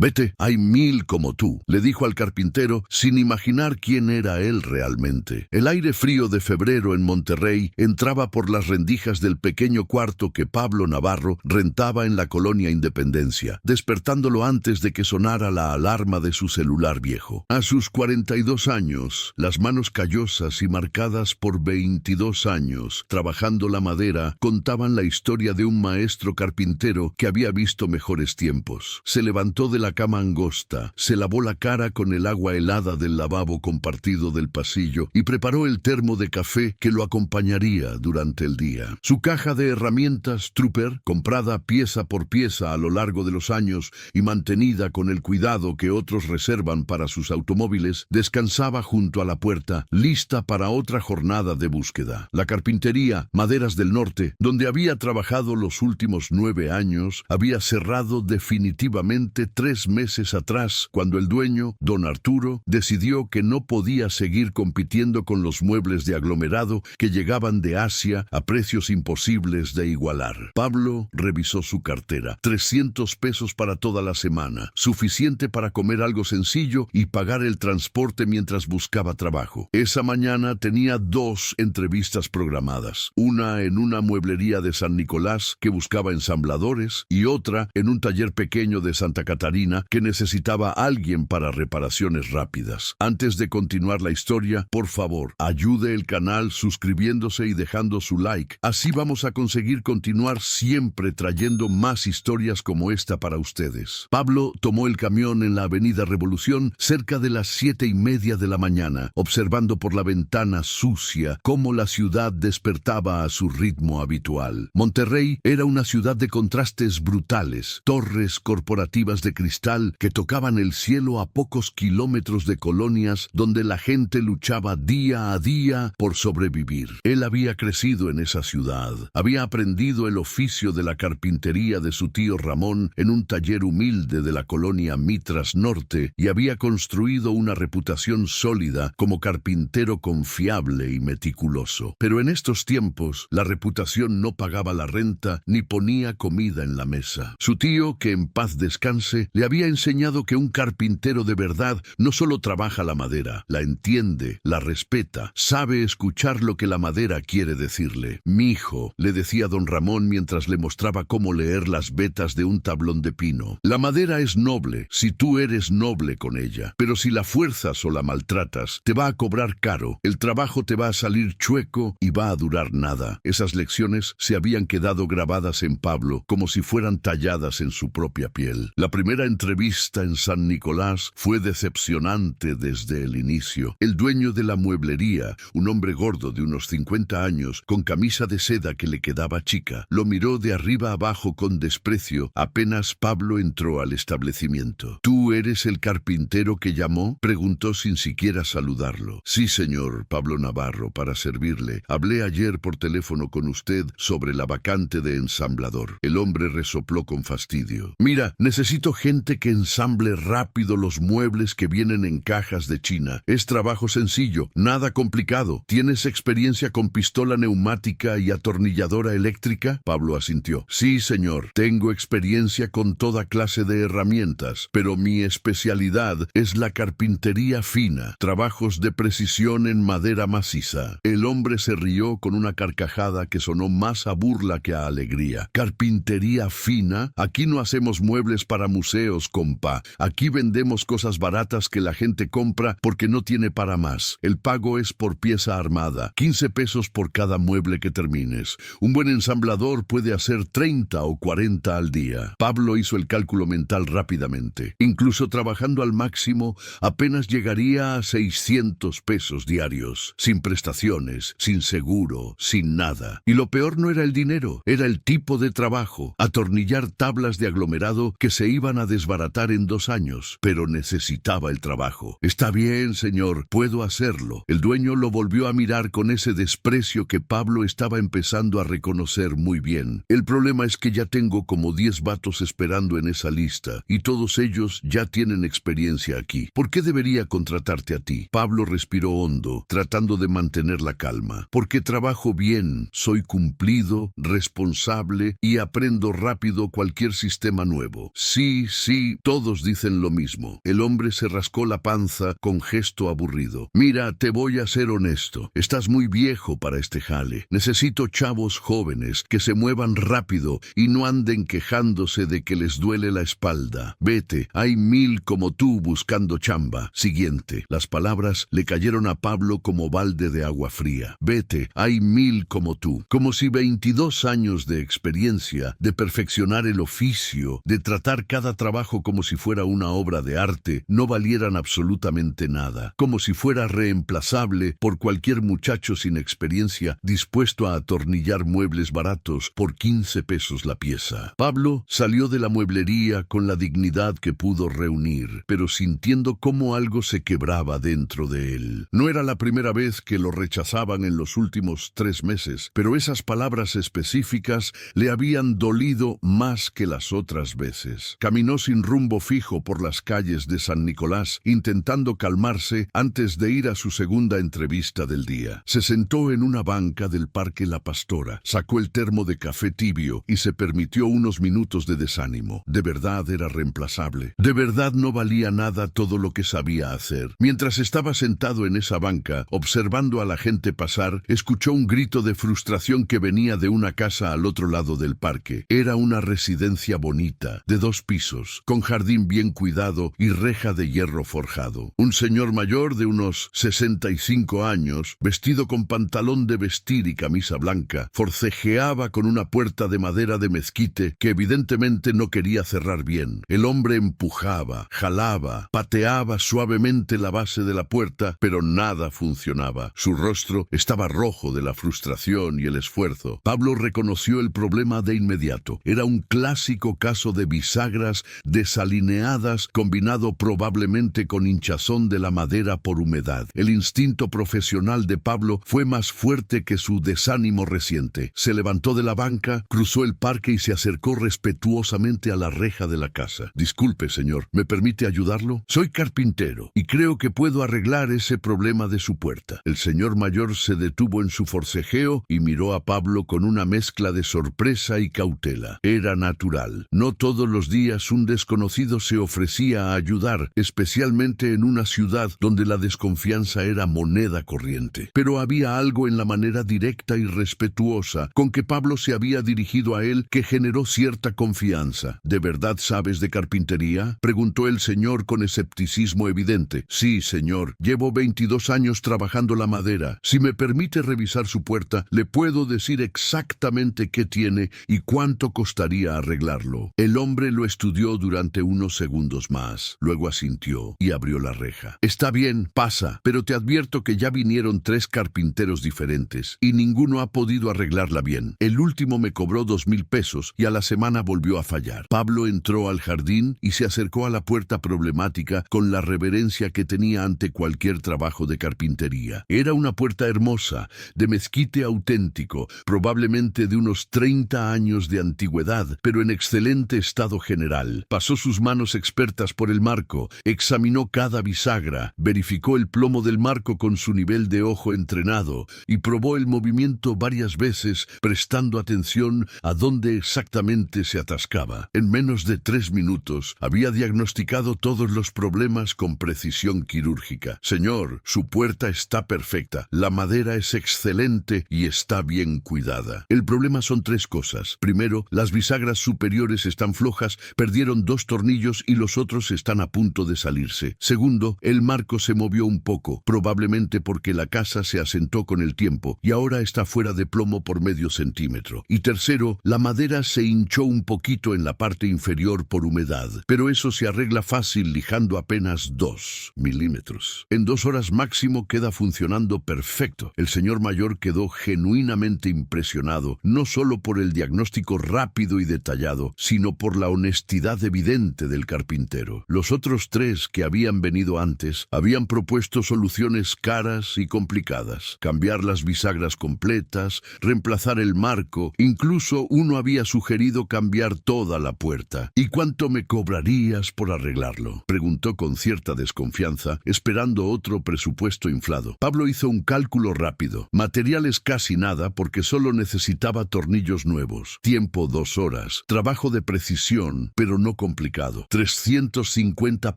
Vete, hay 1000 como tú, le dijo al carpintero sin imaginar quién era él realmente. El aire frío de febrero en Monterrey entraba por las rendijas del pequeño cuarto que Pablo Navarro rentaba en la colonia Independencia, despertándolo antes de que sonara la alarma de su celular viejo. A sus 42 años, las manos callosas y marcadas por 22 años, trabajando la madera, contaban la historia de un maestro carpintero que había visto mejores tiempos. Se levantó de la cama angosta, se lavó la cara con el agua helada del lavabo compartido del pasillo y preparó el termo de café que lo acompañaría durante el día. Su caja de herramientas Trooper, comprada pieza por pieza a lo largo de los años y mantenida con el cuidado que otros reservan para sus automóviles, descansaba junto a la puerta, lista para otra jornada de búsqueda. La carpintería Maderas del Norte, donde había trabajado los últimos 9 años, había cerrado definitivamente 3 meses atrás, cuando el dueño, don Arturo, decidió que no podía seguir compitiendo con los muebles de aglomerado que llegaban de Asia a precios imposibles de igualar. Pablo revisó su cartera. 300 pesos para toda la semana, suficiente para comer algo sencillo y pagar el transporte mientras buscaba trabajo. Esa mañana tenía 2 entrevistas programadas, una en una mueblería de San Nicolás que buscaba ensambladores y otra en un taller pequeño de Santa Catarina que necesitaba a alguien para reparaciones rápidas. Antes de continuar la historia, por favor, ayude el canal suscribiéndose y dejando su like. Así vamos a conseguir continuar siempre trayendo más historias como esta para ustedes. Pablo tomó el camión en la avenida Revolución cerca de las 7:30 de la mañana, observando por la ventana sucia cómo la ciudad despertaba a su ritmo habitual. Monterrey era una ciudad de contrastes brutales, torres corporativas de cristal que tocaban el cielo a pocos kilómetros de colonias donde la gente luchaba día a día por sobrevivir. Él había crecido en esa ciudad, había aprendido el oficio de la carpintería de su tío Ramón en un taller humilde de la colonia Mitras Norte y había construido una reputación sólida como carpintero confiable y meticuloso. Pero en estos tiempos, la reputación no pagaba la renta ni ponía comida en la mesa. Su tío, que en paz descanse, le había enseñado que un carpintero de verdad no solo trabaja la madera, la entiende, la respeta, sabe escuchar lo que la madera quiere decirle. «Mijo», le decía don Ramón mientras le mostraba cómo leer las vetas de un tablón de pino. «La madera es noble si tú eres noble con ella, pero si la fuerzas o la maltratas, te va a cobrar caro, el trabajo te va a salir chueco y va a durar nada». Esas lecciones se habían quedado grabadas en Pablo como si fueran talladas en su propia piel. La primera entrevista en San Nicolás fue decepcionante desde el inicio. El dueño de la mueblería, un hombre gordo de unos 50 años, con camisa de seda que le quedaba chica, lo miró de arriba abajo con desprecio apenas Pablo entró al establecimiento. «¿Tú eres el carpintero que llamó?», preguntó sin siquiera saludarlo. «Sí, señor, Pablo Navarro, para servirle. Hablé ayer por teléfono con usted sobre la vacante de ensamblador». El hombre resopló con fastidio. «Mira, necesito gente que ensamble rápido los muebles que vienen en cajas de China. Es trabajo sencillo, nada complicado. ¿Tienes experiencia con pistola neumática y atornilladora eléctrica?». Pablo asintió. «Sí, señor, tengo experiencia con toda clase de herramientas, pero mi especialidad es la carpintería fina, trabajos de precisión en madera maciza». El hombre se rió con una carcajada que sonó más a burla que a alegría. «¿Carpintería fina? Aquí no hacemos muebles para museos, compa. Aquí vendemos cosas baratas que la gente compra porque no tiene para más. El pago es por pieza armada, 15 pesos por cada mueble que termines. Un buen ensamblador puede hacer 30 o 40 al día». Pablo hizo el cálculo mental rápidamente. Incluso trabajando al máximo, apenas llegaría a 600 pesos diarios, sin prestaciones, sin seguro, sin nada. Y lo peor no era el dinero, era el tipo de trabajo. Atornillar tablas de aglomerado que se iban a desbaratar en 2 años, pero necesitaba el trabajo. «Está bien, señor, puedo hacerlo». El dueño lo volvió a mirar con ese desprecio que Pablo estaba empezando a reconocer muy bien. «El problema es que ya tengo como 10 vatos esperando en esa lista, y todos ellos ya tienen experiencia aquí. ¿Por qué debería contratarte a ti?». Pablo respiró hondo, tratando de mantener la calma. «Porque trabajo bien, soy cumplido, responsable y aprendo rápido cualquier sistema nuevo». Sí, Sí, todos dicen lo mismo. El hombre se rascó la panza con gesto aburrido. Mira, te voy a ser honesto. Estás muy viejo para este jale. Necesito chavos jóvenes que se muevan rápido y no anden quejándose de que les duele la espalda. Vete, hay 1000 como tú buscando chamba. Siguiente. Las palabras le cayeron a Pablo como balde de agua fría. Vete, hay 1000 como tú. Como si 22 años de experiencia, de perfeccionar el oficio, de tratar cada trabajo como si fuera una obra de arte, no valieran absolutamente nada. Como si fuera reemplazable por cualquier muchacho sin experiencia dispuesto a atornillar muebles baratos por 15 pesos la pieza. Pablo salió de la mueblería con la dignidad que pudo reunir, pero sintiendo cómo algo se quebraba dentro de él. No era la primera vez que lo rechazaban en los últimos 3 meses, pero esas palabras específicas le habían dolido más que las otras veces. Caminó sin rumbo fijo por las calles de San Nicolás, intentando calmarse antes de ir a su segunda entrevista del día. Se sentó en una banca del Parque La Pastora, sacó el termo de café tibio y se permitió unos minutos de desánimo. De verdad era reemplazable. De verdad no valía nada todo lo que sabía hacer. Mientras estaba sentado en esa banca, observando a la gente pasar, escuchó un grito de frustración que venía de una casa al otro lado del parque. Era una residencia bonita, de 2 pisos, con jardín bien cuidado y reja de hierro forjado. Un señor mayor de unos 65 años, vestido con pantalón de vestir y camisa blanca, forcejeaba con una puerta de madera de mezquite que evidentemente no quería cerrar bien. El hombre empujaba, jalaba, pateaba suavemente la base de la puerta, pero nada funcionaba. Su rostro estaba rojo de la frustración y el esfuerzo. Pablo reconoció el problema de inmediato. Era un clásico caso de bisagras desalineadas combinado probablemente con hinchazón de la madera por humedad. El instinto profesional de Pablo fue más fuerte que su desánimo reciente. Se levantó de la banca, cruzó el parque y se acercó respetuosamente a la reja de la casa. Disculpe, señor, ¿me permite ayudarlo? Soy carpintero y creo que puedo arreglar ese problema de su puerta. El señor mayor se detuvo en su forcejeo y miró a Pablo con una mezcla de sorpresa y cautela. Era natural. No todos los días un desconocido se ofrecía a ayudar, especialmente en una ciudad donde la desconfianza era moneda corriente. Pero había algo en la manera directa y respetuosa con que Pablo se había dirigido a él que generó cierta confianza. ¿De verdad sabes de carpintería?, preguntó el señor con escepticismo evidente. Sí, señor. Llevo 22 años trabajando la madera. Si me permite revisar su puerta, le puedo decir exactamente qué tiene y cuánto costaría arreglarlo. El hombre lo estudió durante unos segundos más. Luego asintió y abrió la reja. Está bien, pasa, pero te advierto que ya vinieron 3 carpinteros diferentes y ninguno ha podido arreglarla bien. El último me cobró 2000 pesos y a la semana volvió a fallar. Pablo entró al jardín y se acercó a la puerta problemática con la reverencia que tenía ante cualquier trabajo de carpintería. Era una puerta hermosa, de mezquite auténtico, probablemente de unos 30 años de antigüedad, pero en excelente estado general. Pasó sus manos expertas por el marco, examinó cada bisagra, verificó el plomo del marco con su nivel de ojo entrenado y probó el movimiento varias veces, prestando atención a dónde exactamente se atascaba. En menos de 3 minutos había diagnosticado todos los problemas con precisión quirúrgica. Señor, su puerta está perfecta, la madera es excelente y está bien cuidada. El problema son 3 cosas. Primero, las bisagras superiores están flojas, perdieron 2 tornillos y los otros están a punto de salirse. Segundo, el marco se movió un poco, probablemente porque la casa se asentó con el tiempo y ahora está fuera de plomo por medio centímetro. Y tercero, la madera se hinchó un poquito en la parte inferior por humedad, pero eso se arregla fácil lijando apenas 2 milímetros. En 2 horas máximo queda funcionando perfecto. El señor mayor quedó genuinamente impresionado, no solo por el diagnóstico rápido y detallado, sino por la honestidad evidente del carpintero. Los otros 3 que habían venido antes habían propuesto soluciones caras y complicadas. Cambiar las bisagras completas, reemplazar el marco, incluso uno había sugerido cambiar toda la puerta. ¿Y cuánto me cobrarías por arreglarlo?, preguntó con cierta desconfianza, esperando otro presupuesto inflado. Pablo hizo un cálculo rápido. Materiales casi nada porque solo necesitaba tornillos nuevos. Tiempo 2 horas. Trabajo de precisión, pero no no complicado. 350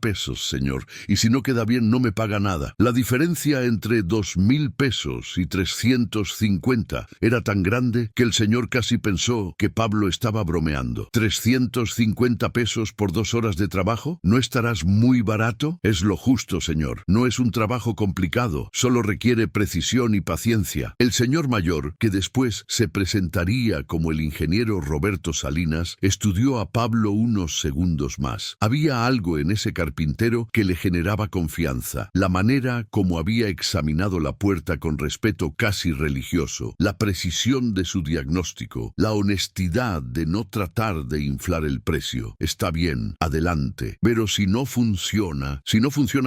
pesos, señor, y si no queda bien no me paga nada. La diferencia entre 2,000 pesos y 350 era tan grande que el señor casi pensó que Pablo estaba bromeando. ¿350 pesos por 2 horas de trabajo? ¿No estarás muy barato? Es lo justo, señor. No es un trabajo complicado, solo requiere precisión y paciencia. El señor mayor, que después se presentaría como el ingeniero Roberto Salinas, estudió a Pablo unos segundos más. Había algo en ese carpintero que le generaba confianza. La manera como había examinado la puerta con respeto casi religioso, la precisión de su diagnóstico, la honestidad de no tratar de inflar el precio. Está bien, adelante. Pero si no funciona,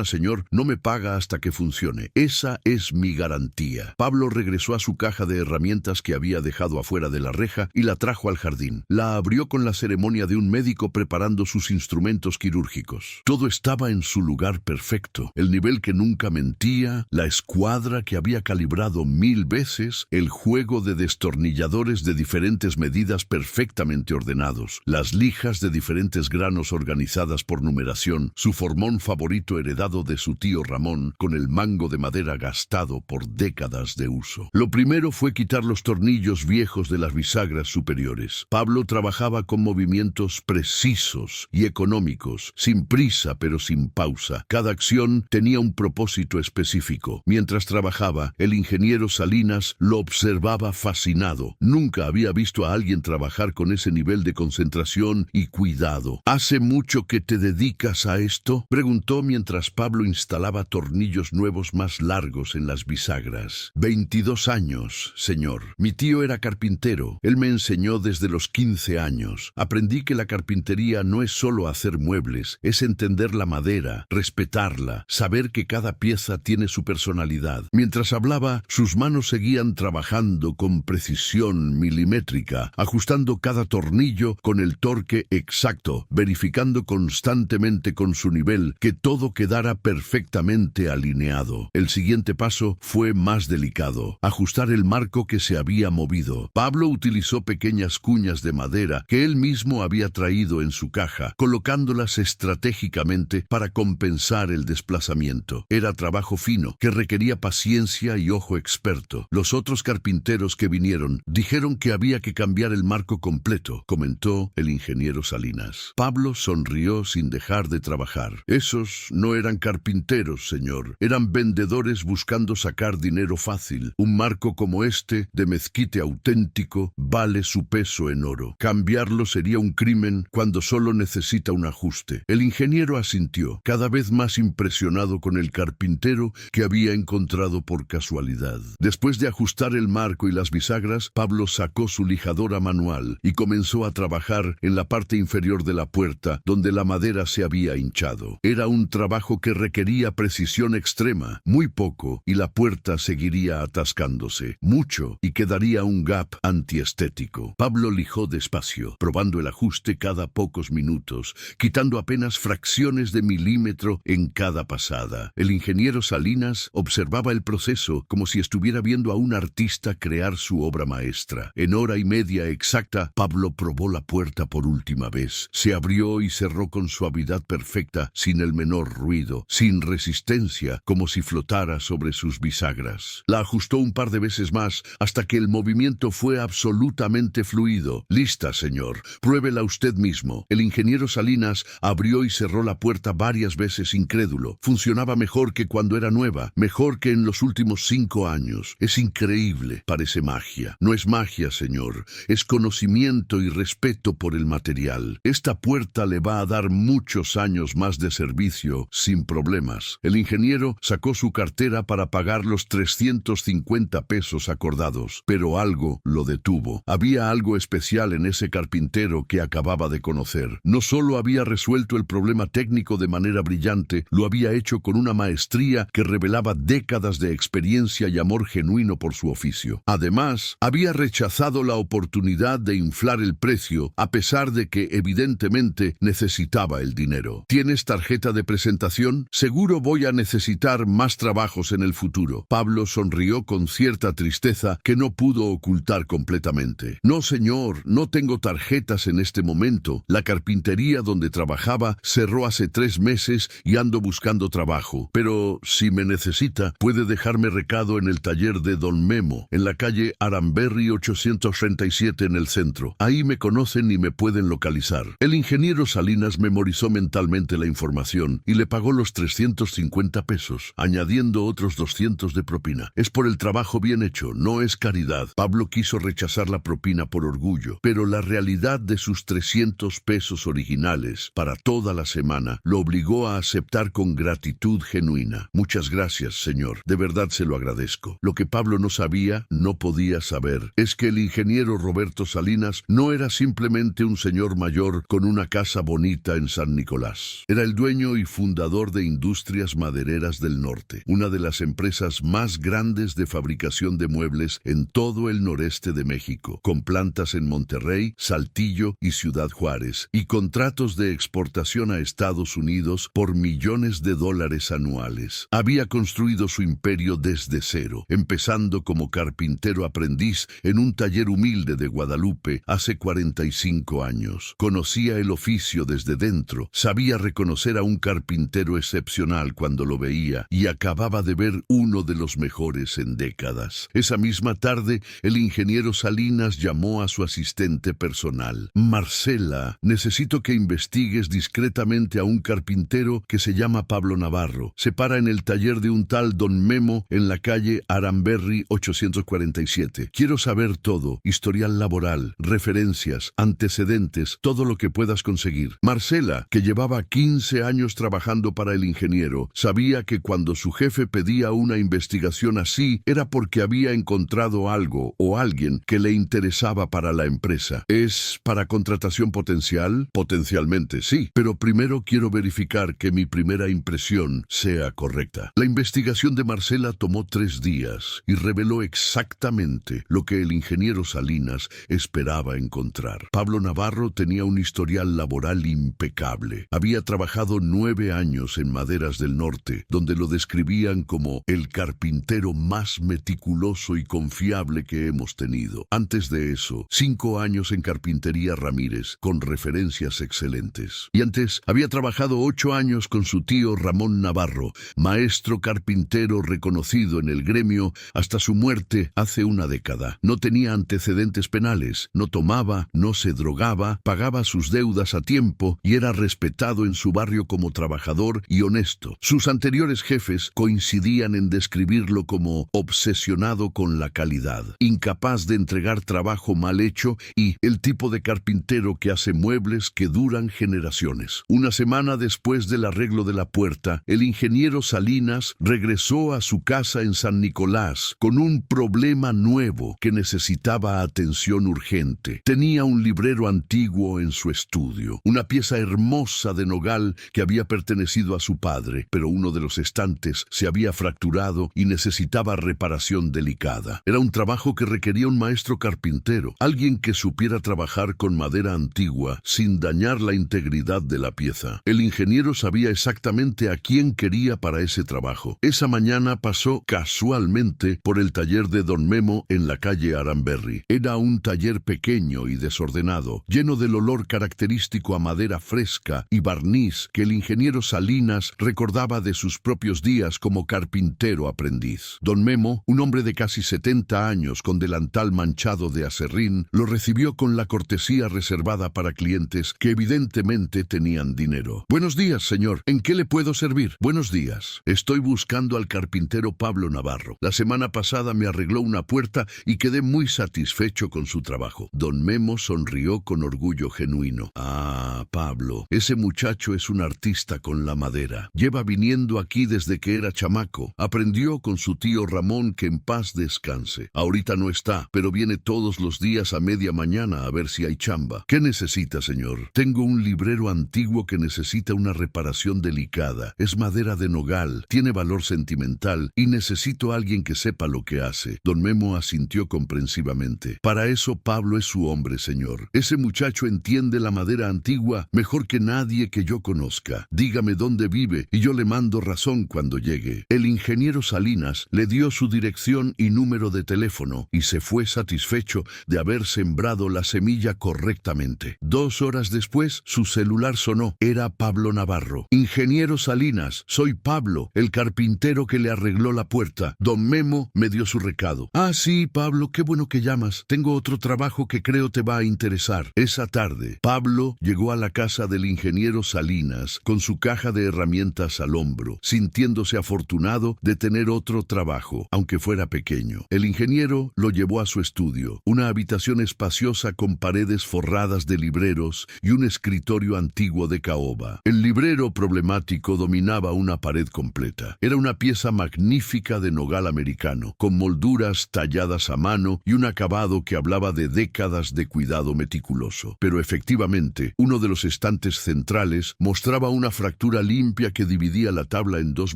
señor, no me paga hasta que funcione. Esa es mi garantía. Pablo regresó a su caja de herramientas que había dejado afuera de la reja y la trajo al jardín. La abrió con la ceremonia de un médico preparando sus instrumentos quirúrgicos. Todo estaba en su lugar perfecto. El nivel que nunca mentía, la escuadra que había calibrado 1000 veces, el juego de destornilladores de diferentes medidas perfectamente ordenados, las lijas de diferentes granos organizadas por numeración, su formón favorito heredado de su tío Ramón, con el mango de madera gastado por décadas de uso. Lo primero fue quitar los tornillos viejos de las bisagras superiores. Pablo trabajaba con movimientos precisos y económicos, sin prisa pero sin pausa. Cada acción tenía un propósito específico. Mientras trabajaba, el ingeniero Salinas lo observaba fascinado. Nunca había visto a alguien trabajar con ese nivel de concentración y cuidado. ¿Hace mucho que te dedicas a esto?, preguntó mientras Pablo instalaba tornillos nuevos más largos en las bisagras. 22 años, señor. Mi tío era carpintero. Él me enseñó desde los 15 años. Aprendí que la carpintería no es solo hacer muebles, es entender la madera, respetarla, saber que cada pieza tiene su personalidad. Mientras hablaba, sus manos seguían trabajando con precisión milimétrica, ajustando cada tornillo con el torque exacto, verificando constantemente con su nivel que todo quedara perfectamente alineado. El siguiente paso fue más delicado: ajustar el marco que se había movido. Pablo utilizó pequeñas cuñas de madera que él mismo había traído en su caja, colocándolas estratégicamente para compensar el desplazamiento. Era trabajo fino, que requería paciencia y ojo experto. Los otros carpinteros que vinieron dijeron que había que cambiar el marco completo, comentó el ingeniero Salinas. Pablo sonrió sin dejar de trabajar. Esos no eran carpinteros, señor. Eran vendedores buscando sacar dinero fácil. Un marco como este, de mezquite auténtico, vale su peso en oro. Cambiarlo sería un crimen cuando solo necesita un ajuste. El ingeniero asintió, cada vez más impresionado con el carpintero que había encontrado por casualidad. Después de ajustar el marco y las bisagras, Pablo sacó su lijadora manual y comenzó a trabajar en la parte inferior de la puerta, donde la madera se había hinchado. Era un trabajo que requería precisión extrema. Muy poco y la puerta seguiría atascándose. Mucho y quedaría un gap antiestético. Pablo lijó despacio, probando el ajuste cada pocos minutos, quitando apenas fracciones de milímetro en cada pasada. El ingeniero Salinas observaba el proceso como si estuviera viendo a un artista crear su obra maestra. En hora y media exacta, Pablo probó la puerta por última vez. Se abrió y cerró con suavidad perfecta, sin el menor ruido, sin resistencia, como si flotara sobre sus bisagras. La ajustó un par de veces más hasta que el movimiento fue absolutamente fluido. Lista, señor. Pruébela usted mismo. El ingeniero Salinas abrió y cerró la puerta varias veces incrédulo. Funcionaba mejor que cuando era nueva, mejor que en los últimos 5 años. Es increíble. Parece magia. No es magia, señor. Es conocimiento y respeto por el material. Esta puerta le va a dar muchos años más de servicio sin problemas. El ingeniero sacó su cartera para pagar los 350 pesos acordados, pero algo lo detuvo. Había algo especial en ese carpintero que acababa de conocer. No solo había resuelto el problema técnico de manera brillante, lo había hecho con una maestría que revelaba décadas de experiencia y amor genuino por su oficio. Además, había rechazado la oportunidad de inflar el precio, a pesar de que evidentemente necesitaba el dinero. ¿Tienes tarjeta de presentación? Seguro voy a necesitar más trabajos en el futuro. Pablo sonrió con cierta tristeza que no pudo ocultar completamente. No, señor, no tengo tarjetas en este momento. La cartera carpintería donde trabajaba cerró hace 3 meses y ando buscando trabajo. Pero si me necesita, puede dejarme recado en el taller de Don Memo, en la calle Aramberry 837 en el centro. Ahí me conocen y me pueden localizar. El ingeniero Salinas memorizó mentalmente la información y le pagó los 350 pesos, añadiendo otros 200 de propina. Es por el trabajo bien hecho, no es caridad. Pablo quiso rechazar la propina por orgullo, pero la realidad de sus 300 pesos originales para toda la semana lo obligó a aceptar con gratitud genuina. Muchas gracias, señor. De verdad se lo agradezco. Lo que Pablo no sabía, no podía saber, es que el ingeniero Roberto Salinas no era simplemente un señor mayor con una casa bonita en San Nicolás. Era el dueño y fundador de Industrias Madereras del Norte, una de las empresas más grandes de fabricación de muebles en todo el noreste de México, con plantas en Monterrey, Saltillo y Ciudad Juárez, y contratos de exportación a Estados Unidos por millones de dólares anuales. Había construido su imperio desde cero, empezando como carpintero aprendiz en un taller humilde de Guadalupe hace 45 años. Conocía el oficio desde dentro, sabía reconocer a un carpintero excepcional cuando lo veía y acababa de ver uno de los mejores en décadas. Esa misma tarde, el ingeniero Salinas llamó a su asistente personal. Marcela, necesito que investigues discretamente a un carpintero que se llama Pablo Navarro. Se para en el taller de un tal Don Memo en la calle Aramberry 847. Quiero saber todo, historial laboral, referencias, antecedentes, todo lo que puedas conseguir. Marcela, que llevaba 15 años trabajando para el ingeniero, sabía que cuando su jefe pedía una investigación así era porque había encontrado algo o alguien que le interesaba para la empresa. ¿Es para contratación potencial? Potencialmente sí, pero primero quiero verificar que mi primera impresión sea correcta. La investigación de Marcela tomó 3 días y reveló exactamente lo que el ingeniero Salinas esperaba encontrar. Pablo Navarro tenía un historial laboral impecable. Había trabajado 9 años en Maderas del Norte, donde lo describían como el carpintero más meticuloso y confiable que hemos tenido. Antes de eso, 5 años en Carpintería Ramírez, con referencias excelentes. Y antes, había trabajado 8 años con su tío Ramón Navarro, maestro carpintero reconocido en el gremio hasta su muerte hace una década. No tenía antecedentes penales, no tomaba, no se drogaba, pagaba sus deudas a tiempo y era respetado en su barrio como trabajador y honesto. Sus anteriores jefes coincidían en describirlo como obsesionado con la calidad, incapaz de entregar trabajo mal hecho y el tipo de carpintero que hace muebles que duran generaciones. Una semana después del arreglo de la puerta, el ingeniero Salinas regresó a su casa en San Nicolás con un problema nuevo que necesitaba atención urgente. Tenía un librero antiguo en su estudio, una pieza hermosa de nogal que había pertenecido a su padre, pero uno de los estantes se había fracturado y necesitaba reparación delicada. Era un trabajo que requería un maestro carpintero, alguien que supiera trabajar con madera antigua sin dañar la integridad de la pieza. El ingeniero sabía exactamente a quién quería para ese trabajo. Esa mañana pasó casualmente por el taller de Don Memo en la calle Aramberry. Era un taller pequeño y desordenado, lleno del olor característico a madera fresca y barniz que el ingeniero Salinas recordaba de sus propios días como carpintero aprendiz. Don Memo, un hombre de casi 70 años con delantal manchado de aserrín, lo recibió con la cortesía reservada para clientes que evidentemente tenían dinero. Buenos días, señor. ¿En qué le puedo servir? Buenos días. Estoy buscando al carpintero Pablo Navarro. La semana pasada me arregló una puerta y quedé muy satisfecho con su trabajo. Don Memo sonrió con orgullo genuino. Ah, Pablo, ese muchacho es un artista con la madera. Lleva viniendo aquí desde que era chamaco. Aprendió con su tío Ramón, que en paz descanse. Ahorita no está, pero viene todos los días a media mañana a ver si hay chamba. ¿Qué necesita, señor? Tengo un librero antiguo que necesita una reparación delicada. Es madera de nogal, tiene valor sentimental y necesito a alguien que sepa lo que hace. Don Memo asintió comprensivamente. Para eso Pablo es su hombre, señor. Ese muchacho entiende la madera antigua mejor que nadie que yo conozca. Dígame dónde vive y yo le mando razón cuando llegue. El ingeniero Salinas le dio su dirección y número de teléfono y se fue satisfecho de haber sembrado la semilla correctamente. 2 horas después, su celular sonó. Era Pablo Navarro. Ingeniero Salinas, soy Pablo, el carpintero que le arregló la puerta. Don Memo me dio su recado. Ah, sí, Pablo, qué bueno que llamas. Tengo otro trabajo que creo te va a interesar. Esa tarde, Pablo llegó a la casa del ingeniero Salinas con su caja de herramientas al hombro, sintiéndose afortunado de tener otro trabajo, aunque fuera pequeño. El ingeniero lo llevó a su estudio, una habitación espaciosa con paredes forradas de libreros y un escritorio antiguo de caoba. El librero problemático dominaba una pared completa. Era una pieza magnífica de nogal americano, con molduras talladas a mano y un acabado que hablaba de décadas de cuidado meticuloso. Pero efectivamente, uno de los estantes centrales mostraba una fractura limpia que dividía la tabla en dos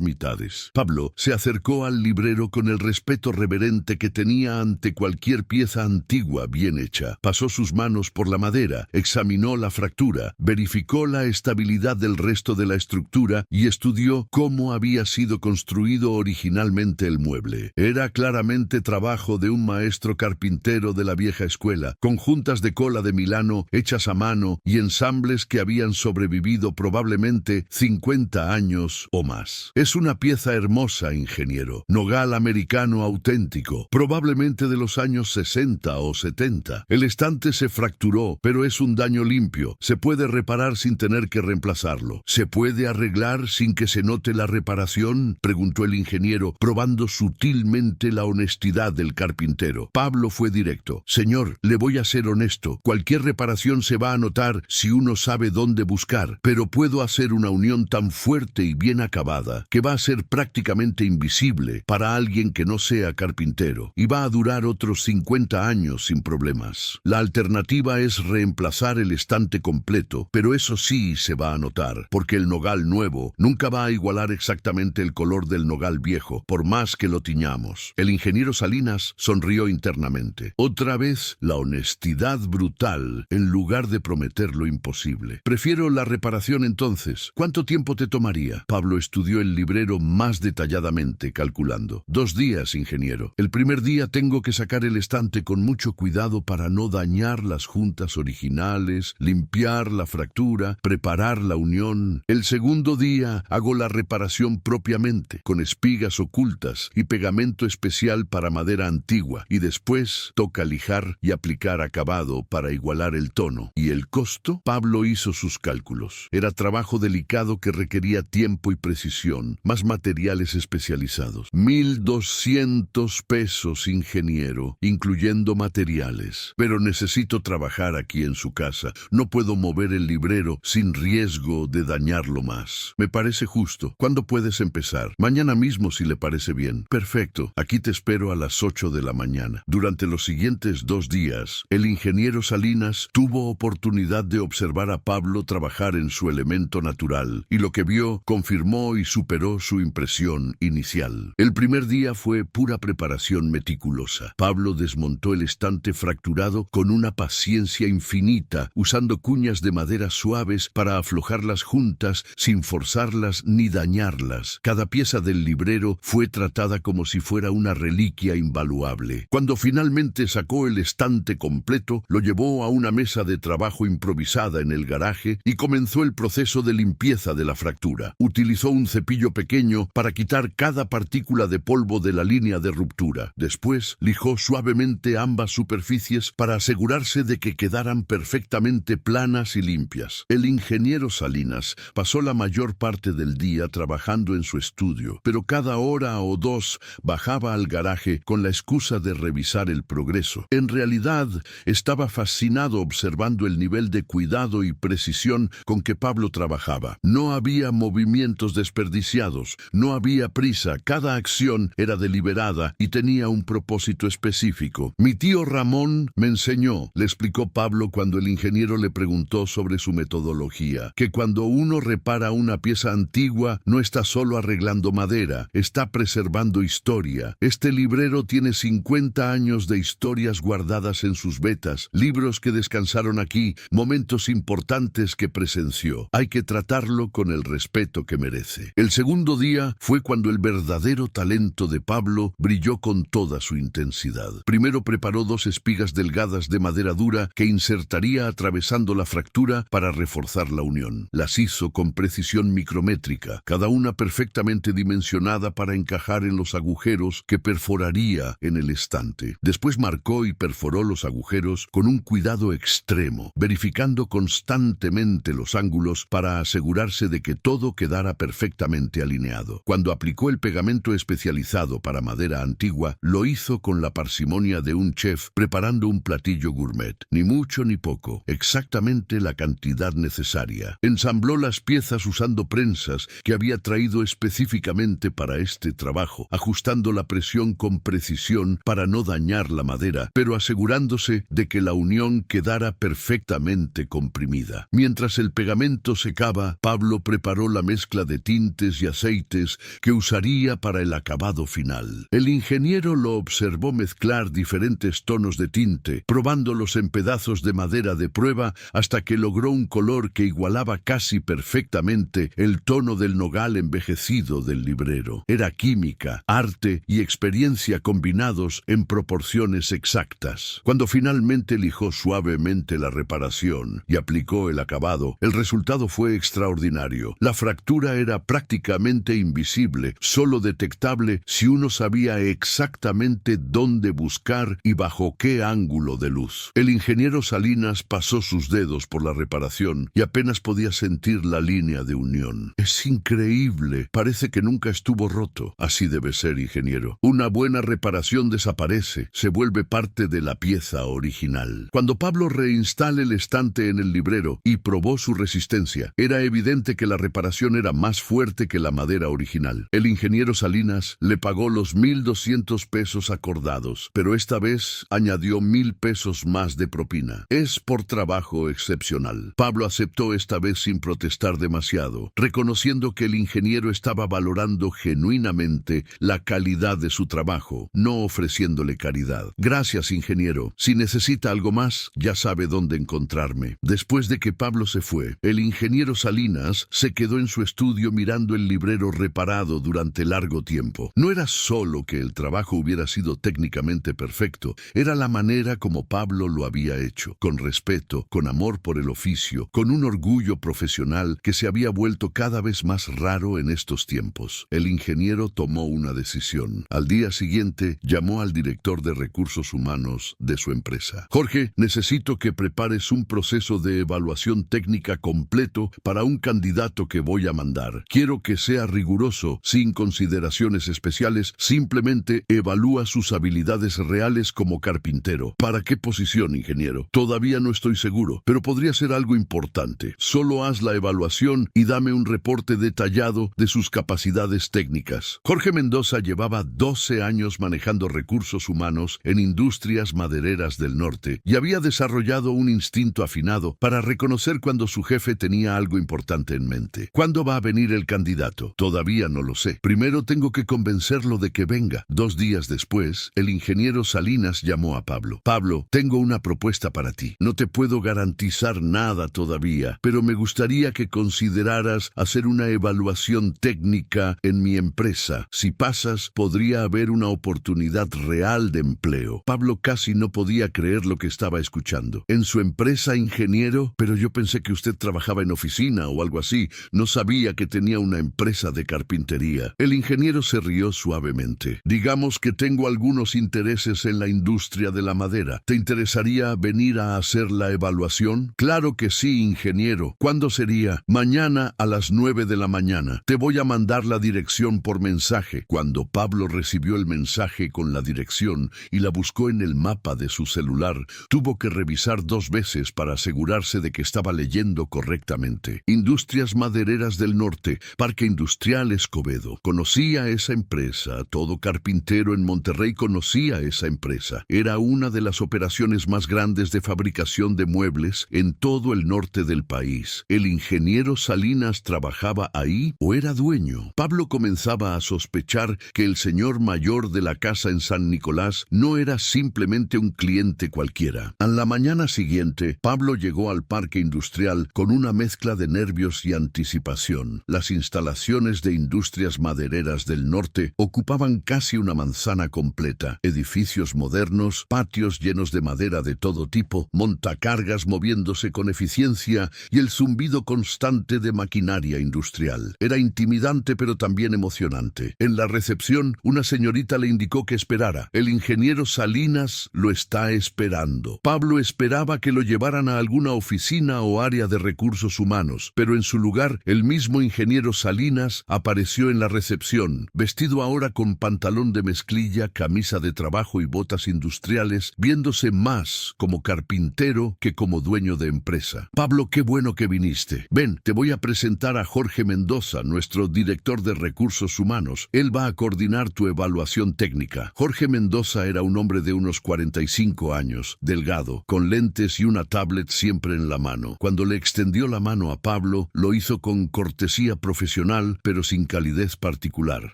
mitades. Pablo se acercó al librero con el respeto reverente que tenía ante cualquier pieza antigua bien hecha. Pasó sus manos por la madera, examinó la fractura, verificó la estabilidad del resto de la estructura y estudió cómo había sido construido originalmente el mueble. Era claramente trabajo de un maestro carpintero de la vieja escuela, con juntas de cola de Milano hechas a mano y ensambles que habían sobrevivido probablemente 50 años o más. Es una pieza hermosa, ingeniero. Nogal americano auténtico, probablemente de los años 60 o 70. El estante se fracturó, pero es un daño limpio. Se puede reparar sin tener que reemplazarlo. ¿Se puede arreglar sin que se note la reparación?, preguntó el ingeniero, probando sutilmente la honestidad del carpintero. Pablo fue directo. Señor, le voy a ser honesto. Cualquier reparación se va a notar si uno sabe dónde buscar, pero puedo hacer una unión tan fuerte y bien acabada que va a ser prácticamente invisible para alguien que no sea carpintero y va a durar otros 50 años sin problemas. La alternativa es reemplazar el estante completo, pero eso sí se va a notar, porque el nogal nuevo nunca va a igualar exactamente el color del nogal viejo, por más que lo tiñamos. El ingeniero Salinas sonrió internamente. Otra vez, la honestidad brutal en lugar de prometer lo imposible. Prefiero la reparación entonces. ¿Cuánto tiempo te tomaría? Pablo estudió el librero más detalladamente, calculando. 2 días, ingeniero. El primer día tengo que sacar el estante con mucho cuidado para no dañar las juntas originales, limpiar la fractura, preparar la unión. El segundo día hago la reparación propiamente, con espigas ocultas y pegamento especial para madera antigua, y después toca lijar y aplicar acabado para igualar el tono. ¿Y el costo? Pablo hizo sus cálculos. Era trabajo delicado que requería tiempo y precisión, más materiales especializados. 1,200 pesos, ingeniero, incluyendo materiales. Pero necesito trabajar aquí en su casa. No puedo mover el librero sin riesgo de dañarlo más. Me parece justo. ¿Cuándo puedes empezar? Mañana mismo, si le parece bien. Perfecto. Aquí te espero a las 8 de la mañana. Durante los siguientes 2 días, el ingeniero Salinas tuvo oportunidad de observar a Pablo trabajar en su elemento natural, y lo que vio confirmó y superó su impresión inicial. El primer día fue pura preparación meticulosa. Pablo desmontó el estante fracturado con una paciencia infinita, usando cuñas de madera suaves para aflojar las juntas sin forzarlas ni dañarlas. Cada pieza del librero fue tratada como si fuera una reliquia invaluable. Cuando finalmente sacó el estante completo, lo llevó a una mesa de trabajo improvisada en el garaje y comenzó el proceso de limpieza de la fractura. Utilizó un cepillo pequeño para quitar cada partícula de polvo de la línea de ruptura. Después, lijó suavemente ambas superficies para asegurarse de que quedaran perfectamente planas y limpias. El ingeniero Salinas pasó la mayor parte del día trabajando en su estudio, pero cada hora o 2 bajaba al garaje con la excusa de revisar el progreso. En realidad, estaba fascinado observando el nivel de cuidado y precisión con que Pablo trabajaba. No había movimientos desperdiciados, no había prisa, cada acción era deliberada y tenía un propósito específico. Mi tío Ramón me enseñó, le explicó Pablo cuando el ingeniero le preguntó sobre su metodología, que cuando uno repara una pieza antigua no está solo arreglando madera, está preservando historia. Este librero tiene 50 años de historias guardadas en sus vetas, libros que descansaron aquí, momentos importantes que presenció. Hay que tratarlo con el respeto que merece. El segundo día fue cuando el verdadero talento de Pablo brilló con toda su intensidad. Primero preparó 2 espigas delgadas de madera dura que insertaría a través atravesando la fractura para reforzar la unión. Las hizo con precisión micrométrica, cada una perfectamente dimensionada para encajar en los agujeros que perforaría en el estante. Después marcó y perforó los agujeros con un cuidado extremo, verificando constantemente los ángulos para asegurarse de que todo quedara perfectamente alineado. Cuando aplicó el pegamento especializado para madera antigua, lo hizo con la parsimonia de un chef preparando un platillo gourmet. Ni mucho ni poco, exactamente la cantidad necesaria. Ensambló las piezas usando prensas que había traído específicamente para este trabajo, ajustando la presión con precisión para no dañar la madera, pero asegurándose de que la unión quedara perfectamente comprimida. Mientras el pegamento secaba, Pablo preparó la mezcla de tintes y aceites que usaría para el acabado final. El ingeniero lo observó mezclar diferentes tonos de tinte, probándolos en pedazos de madera de prueba hasta que logró un color que igualaba casi perfectamente el tono del nogal envejecido del librero. Era química, arte y experiencia combinados en proporciones exactas. Cuando finalmente lijó suavemente la reparación y aplicó el acabado, el resultado fue extraordinario. La fractura era prácticamente invisible, solo detectable si uno sabía exactamente dónde buscar y bajo qué ángulo de luz. El ingeniero Salinas pasó sus dedos por la reparación y apenas podía sentir la línea de unión. Es increíble, parece que nunca estuvo roto. Así debe ser, ingeniero. Una buena reparación desaparece, se vuelve parte de la pieza original. Cuando Pablo reinstala el estante en el librero y probó su resistencia, era evidente que la reparación era más fuerte que la madera original. El ingeniero Salinas le pagó los 1,200 pesos acordados, pero esta vez añadió 1,000 pesos más de propina. Es por trabajo excepcional. Pablo aceptó esta vez sin protestar demasiado, reconociendo que el ingeniero estaba valorando genuinamente la calidad de su trabajo, no ofreciéndole caridad. Gracias, ingeniero. Si necesita algo más, ya sabe dónde encontrarme. Después de que Pablo se fue, el ingeniero Salinas se quedó en su estudio mirando el librero reparado durante largo tiempo. No era solo que el trabajo hubiera sido técnicamente perfecto, era la manera como Pablo lo había hecho, con respeto, con amor por el oficio, con un orgullo profesional que se había vuelto cada vez más raro en estos tiempos. El ingeniero tomó una decisión. Al día siguiente, llamó al director de recursos humanos de su empresa. Jorge, necesito que prepares un proceso de evaluación técnica completo para un candidato que voy a mandar. Quiero que sea riguroso, sin consideraciones especiales, simplemente evalúa sus habilidades reales como carpintero. ¿Para qué posición, ingeniero? Todavía no estoy seguro, pero podría ser algo importante. Solo haz la evaluación y dame un reporte detallado de sus capacidades técnicas. Jorge Mendoza llevaba 12 años manejando recursos humanos en industrias madereras del norte y había desarrollado un instinto afinado para reconocer cuando su jefe tenía algo importante en mente. ¿Cuándo va a venir el candidato? Todavía no lo sé. Primero tengo que convencerlo de que venga. 2 días después, el ingeniero Salinas llamó a Pablo. Pablo, tengo una propuesta para ti. No te puedo garantizar nada todavía, pero me gustaría que consideraras hacer una evaluación técnica en mi empresa. Si pasas, podría haber una oportunidad real de empleo. Pablo casi no podía creer lo que estaba escuchando. ¿En su empresa, ingeniero? Pero yo pensé que usted trabajaba en oficina o algo así. No sabía que tenía una empresa de carpintería. El ingeniero se rió suavemente. Digamos que tengo algunos intereses en la industria de la madera. ¿Te interesaría venir a hacer la evaluación? Claro que sí, ingeniero. ¿Cuándo sería? Mañana a las 9 de la mañana. Te voy a mandar la dirección por mensaje. Cuando Pablo recibió el mensaje con la dirección y la buscó en el mapa de su celular, tuvo que revisar 2 veces para asegurarse de que estaba leyendo correctamente. Industrias Madereras del Norte, Parque Industrial Escobedo. Conocía esa empresa. Todo carpintero en Monterrey conocía esa empresa. Era una de las operaciones más grandes de fabricación de muebles en todo el norte del país. ¿El ingeniero Salinas trabajaba ahí o era dueño? Pablo comenzaba a sospechar que el señor mayor de la casa en San Nicolás no era simplemente un cliente cualquiera. A la mañana siguiente, Pablo llegó al parque industrial con una mezcla de nervios y anticipación. Las instalaciones de Industrias Madereras del Norte ocupaban casi una manzana completa. Edificios modernos, patios llenos de madera de todo tipo, montacargas cargas moviéndose con eficiencia y el zumbido constante de maquinaria industrial. Era intimidante pero también emocionante. En la recepción, una señorita le indicó que esperara. El ingeniero Salinas lo está esperando. Pablo esperaba que lo llevaran a alguna oficina o área de recursos humanos, pero en su lugar, el mismo ingeniero Salinas apareció en la recepción, vestido ahora con pantalón de mezclilla, camisa de trabajo y botas industriales, viéndose más como carpintero que como dueño de empresa. Pablo, qué bueno que viniste. Ven, te voy a presentar a Jorge Mendoza, nuestro director de recursos humanos. Él va a coordinar tu evaluación técnica. Jorge Mendoza era un hombre de unos 45 años, delgado, con lentes y una tablet siempre en la mano. Cuando le extendió la mano a Pablo, lo hizo con cortesía profesional, pero sin calidez particular.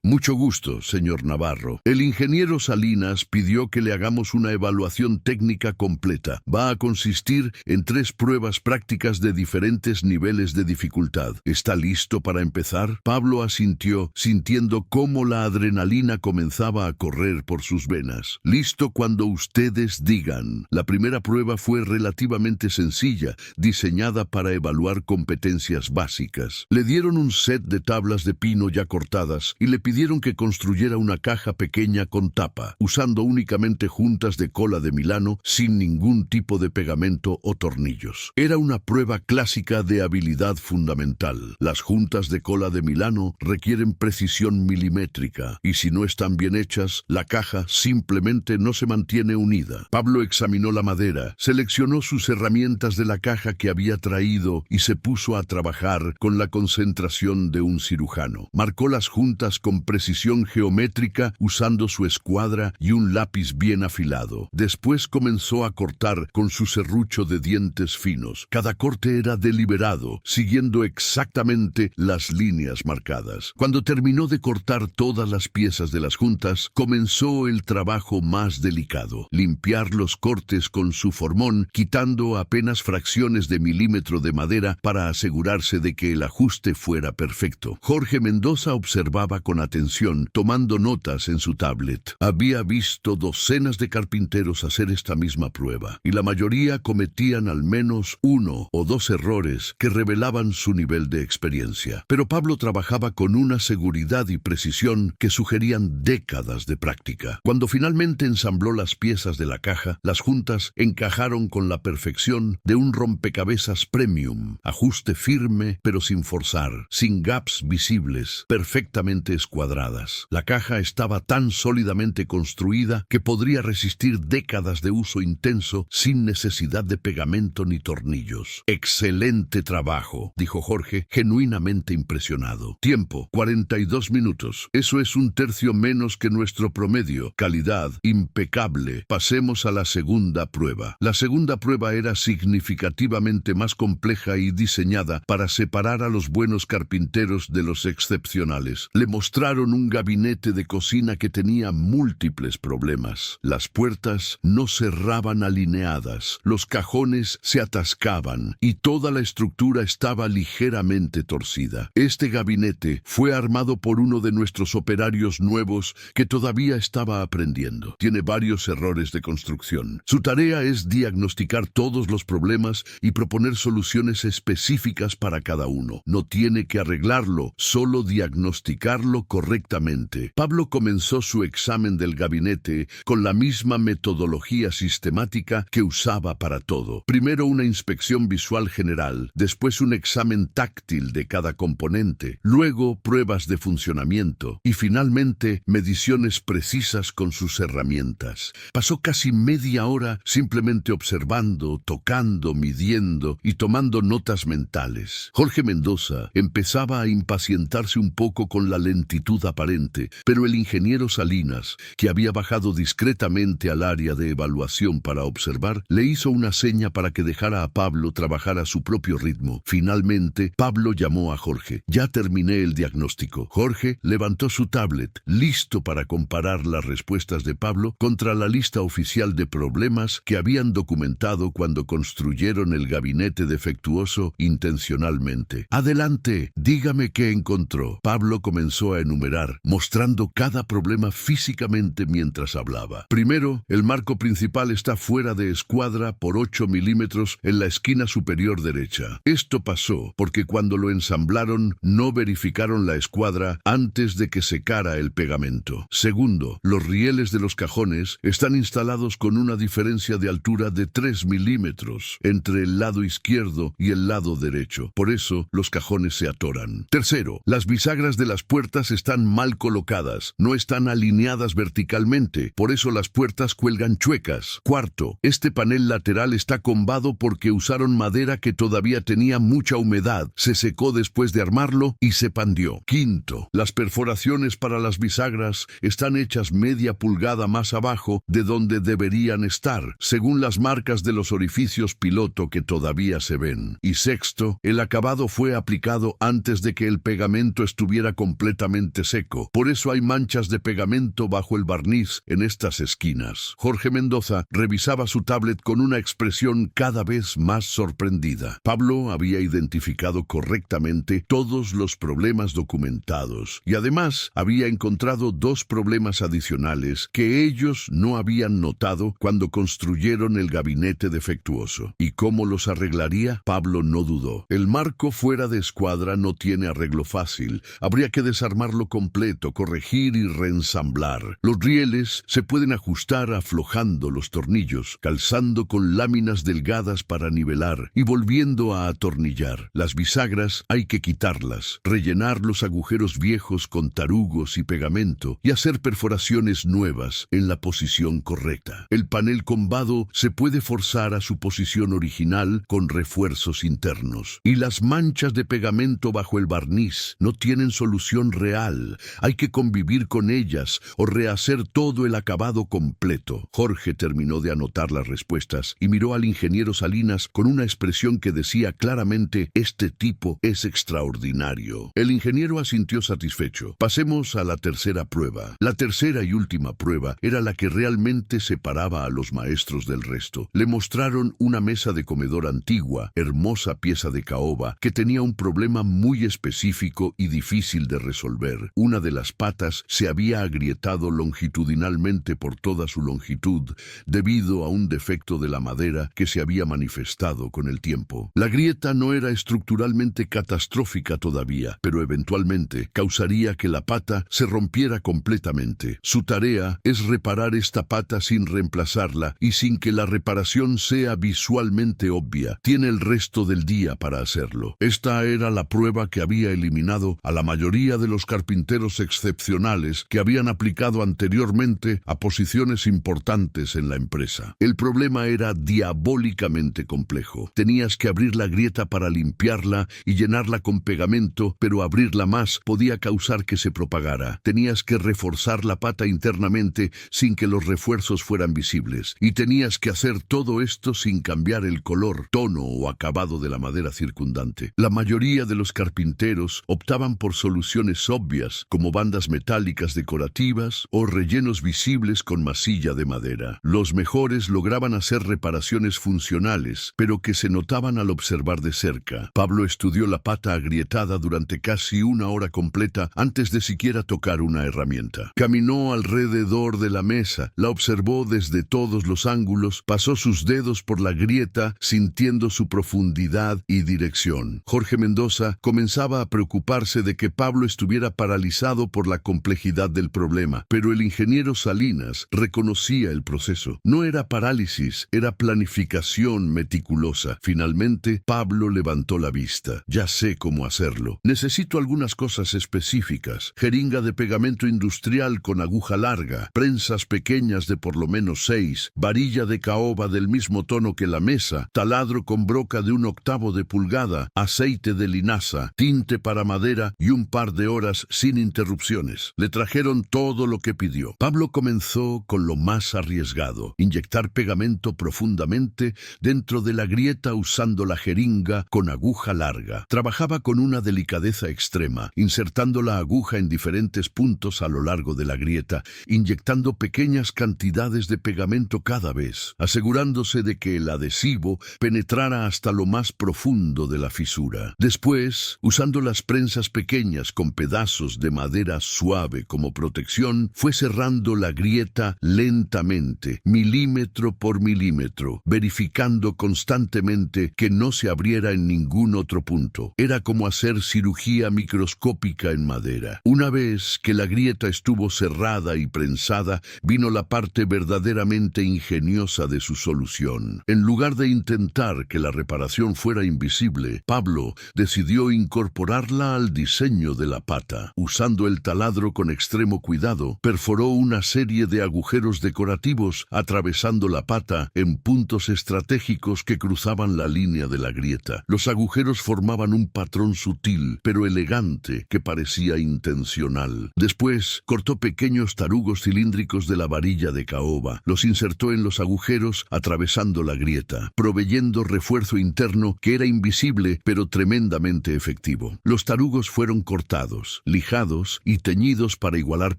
Mucho gusto, señor Navarro. El ingeniero Salinas pidió que le hagamos una evaluación técnica completa. Va a consistir en 3 pruebas prácticas de diferentes niveles de dificultad. ¿Está listo para empezar? Pablo asintió, sintiendo cómo la adrenalina comenzaba a correr por sus venas. Listo cuando ustedes digan. La primera prueba fue relativamente sencilla, diseñada para evaluar competencias básicas. Le dieron un set de tablas de pino ya cortadas y le pidieron que construyera una caja pequeña con tapa, usando únicamente juntas de cola de Milano sin ningún tipo de pegamento o tornillos. Era una prueba clásica de habilidad fundamental. Las juntas de cola de Milano requieren precisión milimétrica y si no están bien hechas, la caja simplemente no se mantiene unida. Pablo examinó la madera, seleccionó sus herramientas de la caja que había traído y se puso a trabajar con la concentración de un cirujano. Marcó las juntas con precisión geométrica usando su escuadra y un lápiz bien afilado. Después comenzó a cortar con su serrucho de dientes finos. Cada corte era deliberado, siguiendo exactamente las líneas marcadas. Cuando terminó de cortar todas las piezas de las juntas, comenzó el trabajo más delicado: limpiar los cortes con su formón, quitando apenas fracciones de milímetro de madera para asegurarse de que el ajuste fuera perfecto. Jorge Mendoza observaba con atención, tomando notas en su tablet. Había visto docenas de carpinteros hacer esta misma prueba, y la mayoría cometían al menos 1 o 2 errores que revelaban su nivel de experiencia. Pero Pablo trabajaba con una seguridad y precisión que sugerían décadas de práctica. Cuando finalmente ensambló las piezas de la caja, las juntas encajaron con la perfección de un rompecabezas premium, ajuste firme pero sin forzar, sin gaps visibles, perfectamente escuadradas. La caja estaba tan sólidamente construida que podría resistir décadas de uso intenso sin necesidad de pegamento ni tornillos. «Excelente trabajo», dijo Jorge, genuinamente impresionado. «Tiempo, 42 minutos. Eso es un tercio menos que nuestro promedio. Calidad, impecable. Pasemos a la segunda prueba». La segunda prueba era significativamente más compleja y diseñada para separar a los buenos carpinteros de los excepcionales. Le mostraron un gabinete de cocina que tenía múltiples problemas. Las puertas no cerraban alineadas, los cajones se atascaban y toda la estructura estaba ligeramente torcida. Este gabinete fue armado por uno de nuestros operarios nuevos que todavía estaba aprendiendo. Tiene varios errores de construcción. Su tarea es diagnosticar todos los problemas y proponer soluciones específicas para cada uno. No tiene que arreglarlo, solo diagnosticarlo correctamente. Pablo comenzó su examen del gabinete con la misma metodología sistemática que usaba para todo. Primero una inspección visual general, después un examen táctil de cada componente, luego pruebas de funcionamiento y finalmente mediciones precisas con sus herramientas. Pasó casi media hora simplemente observando, tocando, midiendo y tomando notas mentales. Jorge Mendoza empezaba a impacientarse un poco con la lentitud aparente, pero el ingeniero Salinas, que había bajado discretamente al área de evaluación para observar, le hizo una seña para que dejara a Pablo trabajar a su propio ritmo. Finalmente, Pablo llamó a Jorge. «Ya terminé el diagnóstico». Jorge levantó su tablet, listo para comparar las respuestas de Pablo contra la lista oficial de problemas que habían documentado cuando construyeron el gabinete defectuoso intencionalmente. «Adelante, dígame qué encontró». Pablo comenzó a enumerar, mostrando cada problema físicamente mientras hablaba. «Primero, el marco principal está fuera de escuadra por 8 8 milímetros en la esquina superior derecha. Esto pasó porque cuando lo ensamblaron no verificaron la escuadra antes de que secara el pegamento. Segundo, los rieles de los cajones están instalados con una diferencia de altura de 3 milímetros entre el lado izquierdo y el lado derecho. Por eso, los cajones se atoran. Tercero, las bisagras de las puertas están mal colocadas, no están alineadas verticalmente, por eso las puertas cuelgan chuecas. Cuarto, este panel lateral está combado porque usaron madera que todavía tenía mucha humedad, se secó después de armarlo y se pandió. Quinto, las perforaciones para las bisagras están hechas media pulgada más abajo de donde deberían estar, según las marcas de los orificios piloto que todavía se ven. Y sexto, el acabado fue aplicado antes de que el pegamento estuviera completamente seco. Por eso hay manchas de pegamento bajo el barniz en estas esquinas. Jorge Mendoza revisaba su tablet con una expresión cada vez más sorprendida. Pablo había identificado correctamente todos los problemas documentados y además había encontrado dos problemas adicionales que ellos no habían notado cuando construyeron el gabinete defectuoso. ¿Y cómo los arreglaría? Pablo no dudó. El marco fuera de escuadra no tiene arreglo fácil. Habría que desarmarlo completo, corregir y reensamblar. Los rieles se pueden ajustar aflojando los tornillos, calzando con láminas delgadas para nivelar y volviendo a atornillar. Las bisagras hay que quitarlas, rellenar los agujeros viejos con tarugos y pegamento y hacer perforaciones nuevas en la posición correcta. El panel combado se puede forzar a su posición original con refuerzos internos. Y las manchas de pegamento bajo el barniz no tienen solución real. Hay que convivir con ellas o rehacer todo el acabado completo. Jorge terminó de anotar las respuestas y miró al ingeniero Salinas con una expresión que decía claramente: este tipo es extraordinario. El ingeniero asintió satisfecho. Pasemos a la tercera prueba. La tercera y última prueba era la que realmente separaba a los maestros del resto. Le mostraron una mesa de comedor antigua, hermosa pieza de caoba, que tenía un problema muy específico y difícil de resolver. Una de las patas se había agrietado longitudinalmente por toda su longitud debido a un defecto de la madera que se había manifestado con el tiempo. La grieta no era estructuralmente catastrófica todavía, pero eventualmente causaría que la pata se rompiera completamente. Su tarea es reparar esta pata sin reemplazarla y sin que la reparación sea visualmente obvia. Tiene el resto del día para hacerlo. Esta era la prueba que había eliminado a la mayoría de los carpinteros excepcionales que habían aplicado anteriormente a posiciones importantes en la empresa. El problema era diabólicamente complejo. Tenías que abrir la grieta para limpiarla y llenarla con pegamento, pero abrirla más podía causar que se propagara. Tenías que reforzar la pata internamente sin que los refuerzos fueran visibles. Y tenías que hacer todo esto sin cambiar el color, tono o acabado de la madera circundante. La mayoría de los carpinteros optaban por soluciones obvias, como bandas metálicas decorativas o rellenos visibles con masilla de madera. Los mejores lograban hacer reparaciones funcionales, pero que se notaban al observar de cerca. Pablo estudió la pata agrietada durante casi una hora completa antes de siquiera tocar una herramienta. Caminó alrededor de la mesa, la observó desde todos los ángulos, pasó sus dedos por la grieta, sintiendo su profundidad y dirección. Jorge Mendoza comenzaba a preocuparse de que Pablo estuviera paralizado por la complejidad del problema, pero el ingeniero Salinas reconocía el proceso. No era parálisis, era planificación meticulosa. Finalmente, Pablo levantó la vista. Ya sé cómo hacerlo. Necesito algunas cosas específicas. Jeringa de pegamento industrial con aguja larga, prensas pequeñas de por lo menos 6, varilla de caoba del mismo tono que la mesa, taladro con broca de 1/8 de pulgada, aceite de linaza, tinte para madera y un par de horas sin interrupciones. Le trajeron todo lo que pidió. Pablo comenzó con lo más arriesgado: inyectar pegamento profundamente dentro de la grieta usando la jeringa con aguja larga. Trabajaba con una delicadeza extrema, insertando la aguja en diferentes puntos a lo largo de la grieta, inyectando pequeñas cantidades de pegamento cada vez, asegurándose de que el adhesivo penetrara hasta lo más profundo de la fisura. Después, usando las prensas pequeñas con pedazos de madera suave como protección, fue cerrando la grieta lentamente, milímetro por milímetro, verificando constantemente que no se abriera en ningún otro punto. Era como hacer cirugía microscópica en madera. Una vez que la grieta estuvo cerrada y prensada, vino la parte verdaderamente ingeniosa de su solución. En lugar de intentar que la reparación fuera invisible, Pablo decidió incorporarla al diseño de la pata. Usando el taladro con extremo cuidado, perforó una serie de agujeros decorativos atravesando la pata en puntos estratégicos que cruzaban la línea de la grieta. Los agujeros formaban un patrón sutil, pero elegante, que parecía intencional. Después, cortó pequeños tarugos cilíndricos de la varilla de caoba. Los insertó en los agujeros, atravesando la grieta, proveyendo refuerzo interno que era invisible, pero tremendamente efectivo. Los tarugos fueron cortados, lijados y teñidos para igualar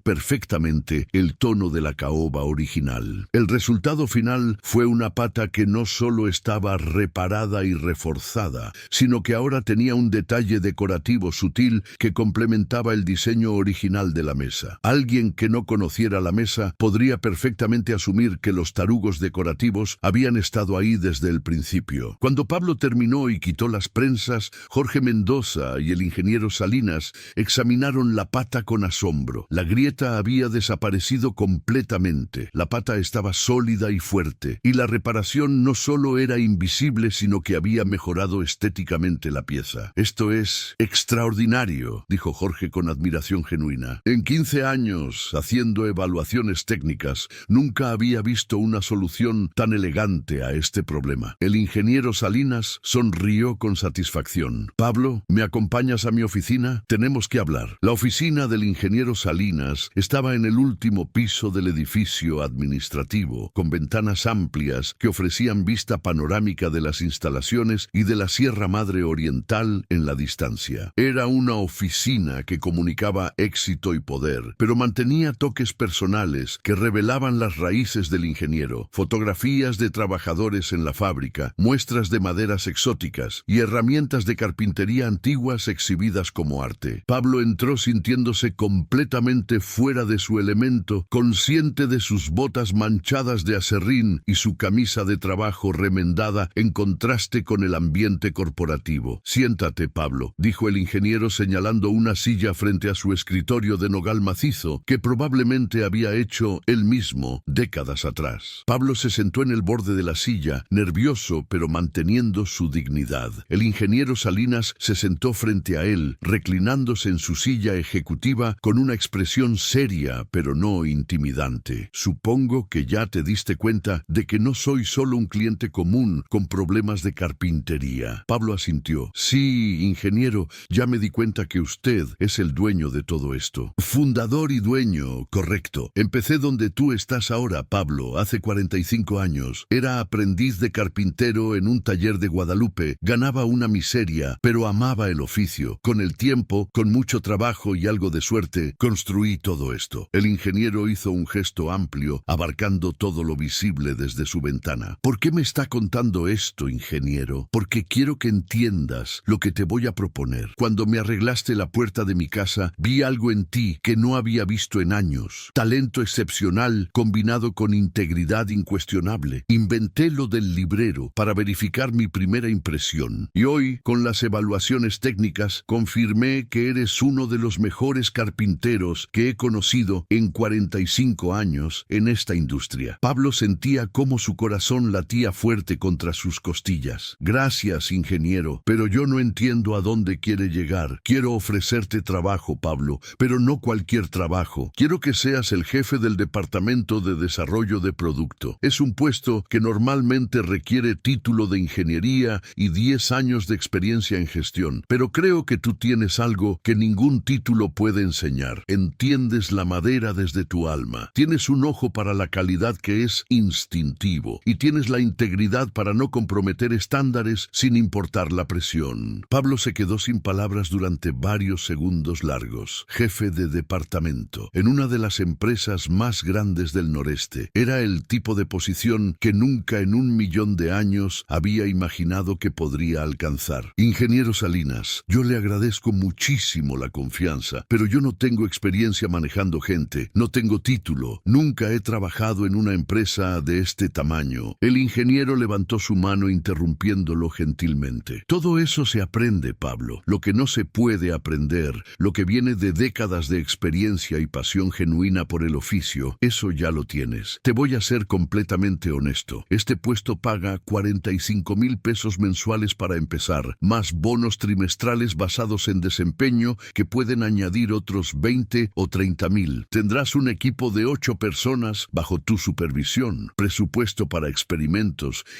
perfectamente el tono de la caoba original. El resultado final fue una pata que no solo estaba reparada y reforzada, sino que ahora tenía un detalle decorativo sutil que complementaba el diseño original de la mesa. Alguien que no conociera la mesa podría perfectamente asumir que los tarugos decorativos habían estado ahí desde el principio. Cuando Pablo terminó y quitó las prensas, Jorge Mendoza y el ingeniero Salinas examinaron la pata con asombro. La grieta había desaparecido completamente. La pata estaba sólida y fuerte, y la reparación no solo era invisible, sino que había mejorado estéticamente la pieza. «Esto es extraordinario», dijo Jorge con admiración genuina. «En 15 años, haciendo evaluaciones técnicas, nunca había visto una solución tan elegante a este problema». El ingeniero Salinas sonrió con satisfacción. «Pablo, ¿me acompañas a mi oficina? Tenemos que hablar». La oficina del ingeniero Salinas estaba en el último piso del edificio administrativo, con ventanas amplias que ofrecían vista panorámica de las instalaciones y de la Sierra Madre Oriental en la distancia. Era una oficina que comunicaba éxito y poder, pero mantenía toques personales que revelaban las raíces del ingeniero: fotografías de trabajadores en la fábrica, muestras de maderas exóticas y herramientas de carpintería antiguas exhibidas como arte. Pablo entró sintiéndose completamente fuera de su elemento, consciente de sus botas manchadas de aserrín y su camisa de trabajo remendada en contraste con el ambiente corporativo. «Siéntate, Pablo», dijo el ingeniero señalando una silla frente a su escritorio de nogal macizo que probablemente había hecho él mismo décadas atrás. Pablo se sentó en el borde de la silla, nervioso pero manteniendo su dignidad. El ingeniero Salinas se sentó frente a él, reclinándose en su silla ejecutiva con una expresión seria pero no intimidante. «Supongo que ya te diste cuenta de que no soy solo un cliente común con problemas de carpintería». Pablo asintió. «Sí, ingeniero, ya me di cuenta que usted es el dueño de todo esto». «Fundador y dueño, correcto. Empecé donde tú estás ahora, Pablo, hace 45 años. Era aprendiz de carpintero en un taller de Guadalupe. Ganaba una miseria, pero amaba el oficio. Con el tiempo, con mucho trabajo y algo de suerte, construí todo esto». El ingeniero hizo un gesto amplio, abarcando todo lo visible desde su ventana. «¿Por qué me está contando esto, ingeniero? Porque quiero que entiendas lo que te voy a proponer. Cuando me arreglaste la puerta de mi casa, vi algo en ti que no había visto en años. Talento excepcional combinado con integridad incuestionable. Inventé lo del librero para verificar mi primera impresión. Y hoy, con las evaluaciones técnicas, confirmé que eres uno de los mejores carpinteros que he conocido en 45 años en esta industria». Pablo sentía cómo su corazón latía fuerte contra sus costillas. «Gracias, ingeniero, pero yo no entiendo a dónde quiere llegar. Quiero ofrecerte trabajo, Pablo, pero no cualquier trabajo. Quiero que seas el jefe del departamento de desarrollo de producto. Es un puesto que normalmente requiere título de ingeniería y 10 años de experiencia en gestión, pero creo que tú tienes algo que ningún título puede enseñar. Entiendes la madera desde tu alma. Tienes un ojo para la calidad que es instintivo y tienes la integridad para no comprometer estándares sin importar la presión». Pablo se quedó sin palabras durante varios segundos largos. Jefe de departamento en una de las empresas más grandes del noreste. Era el tipo de posición que nunca en 1.000.000 de años había imaginado que podría alcanzar. «Ingeniero Salinas, yo le agradezco muchísimo la confianza, pero yo no tengo experiencia manejando gente, no tengo título, nunca he trabajado en una empresa de este tamaño El ingeniero levantó su mano interrumpiéndolo gentilmente. Todo eso se aprende, Pablo. Lo que no se puede aprender, lo que viene de décadas de experiencia y pasión genuina por el oficio, eso ya lo tienes. Te voy a ser completamente honesto. Este puesto paga 45,000 pesos mensuales para empezar, más bonos trimestrales basados en desempeño que pueden añadir otros 20 o 30,000. Tendrás un equipo de 8 personas bajo tu supervisión, presupuesto para experimentos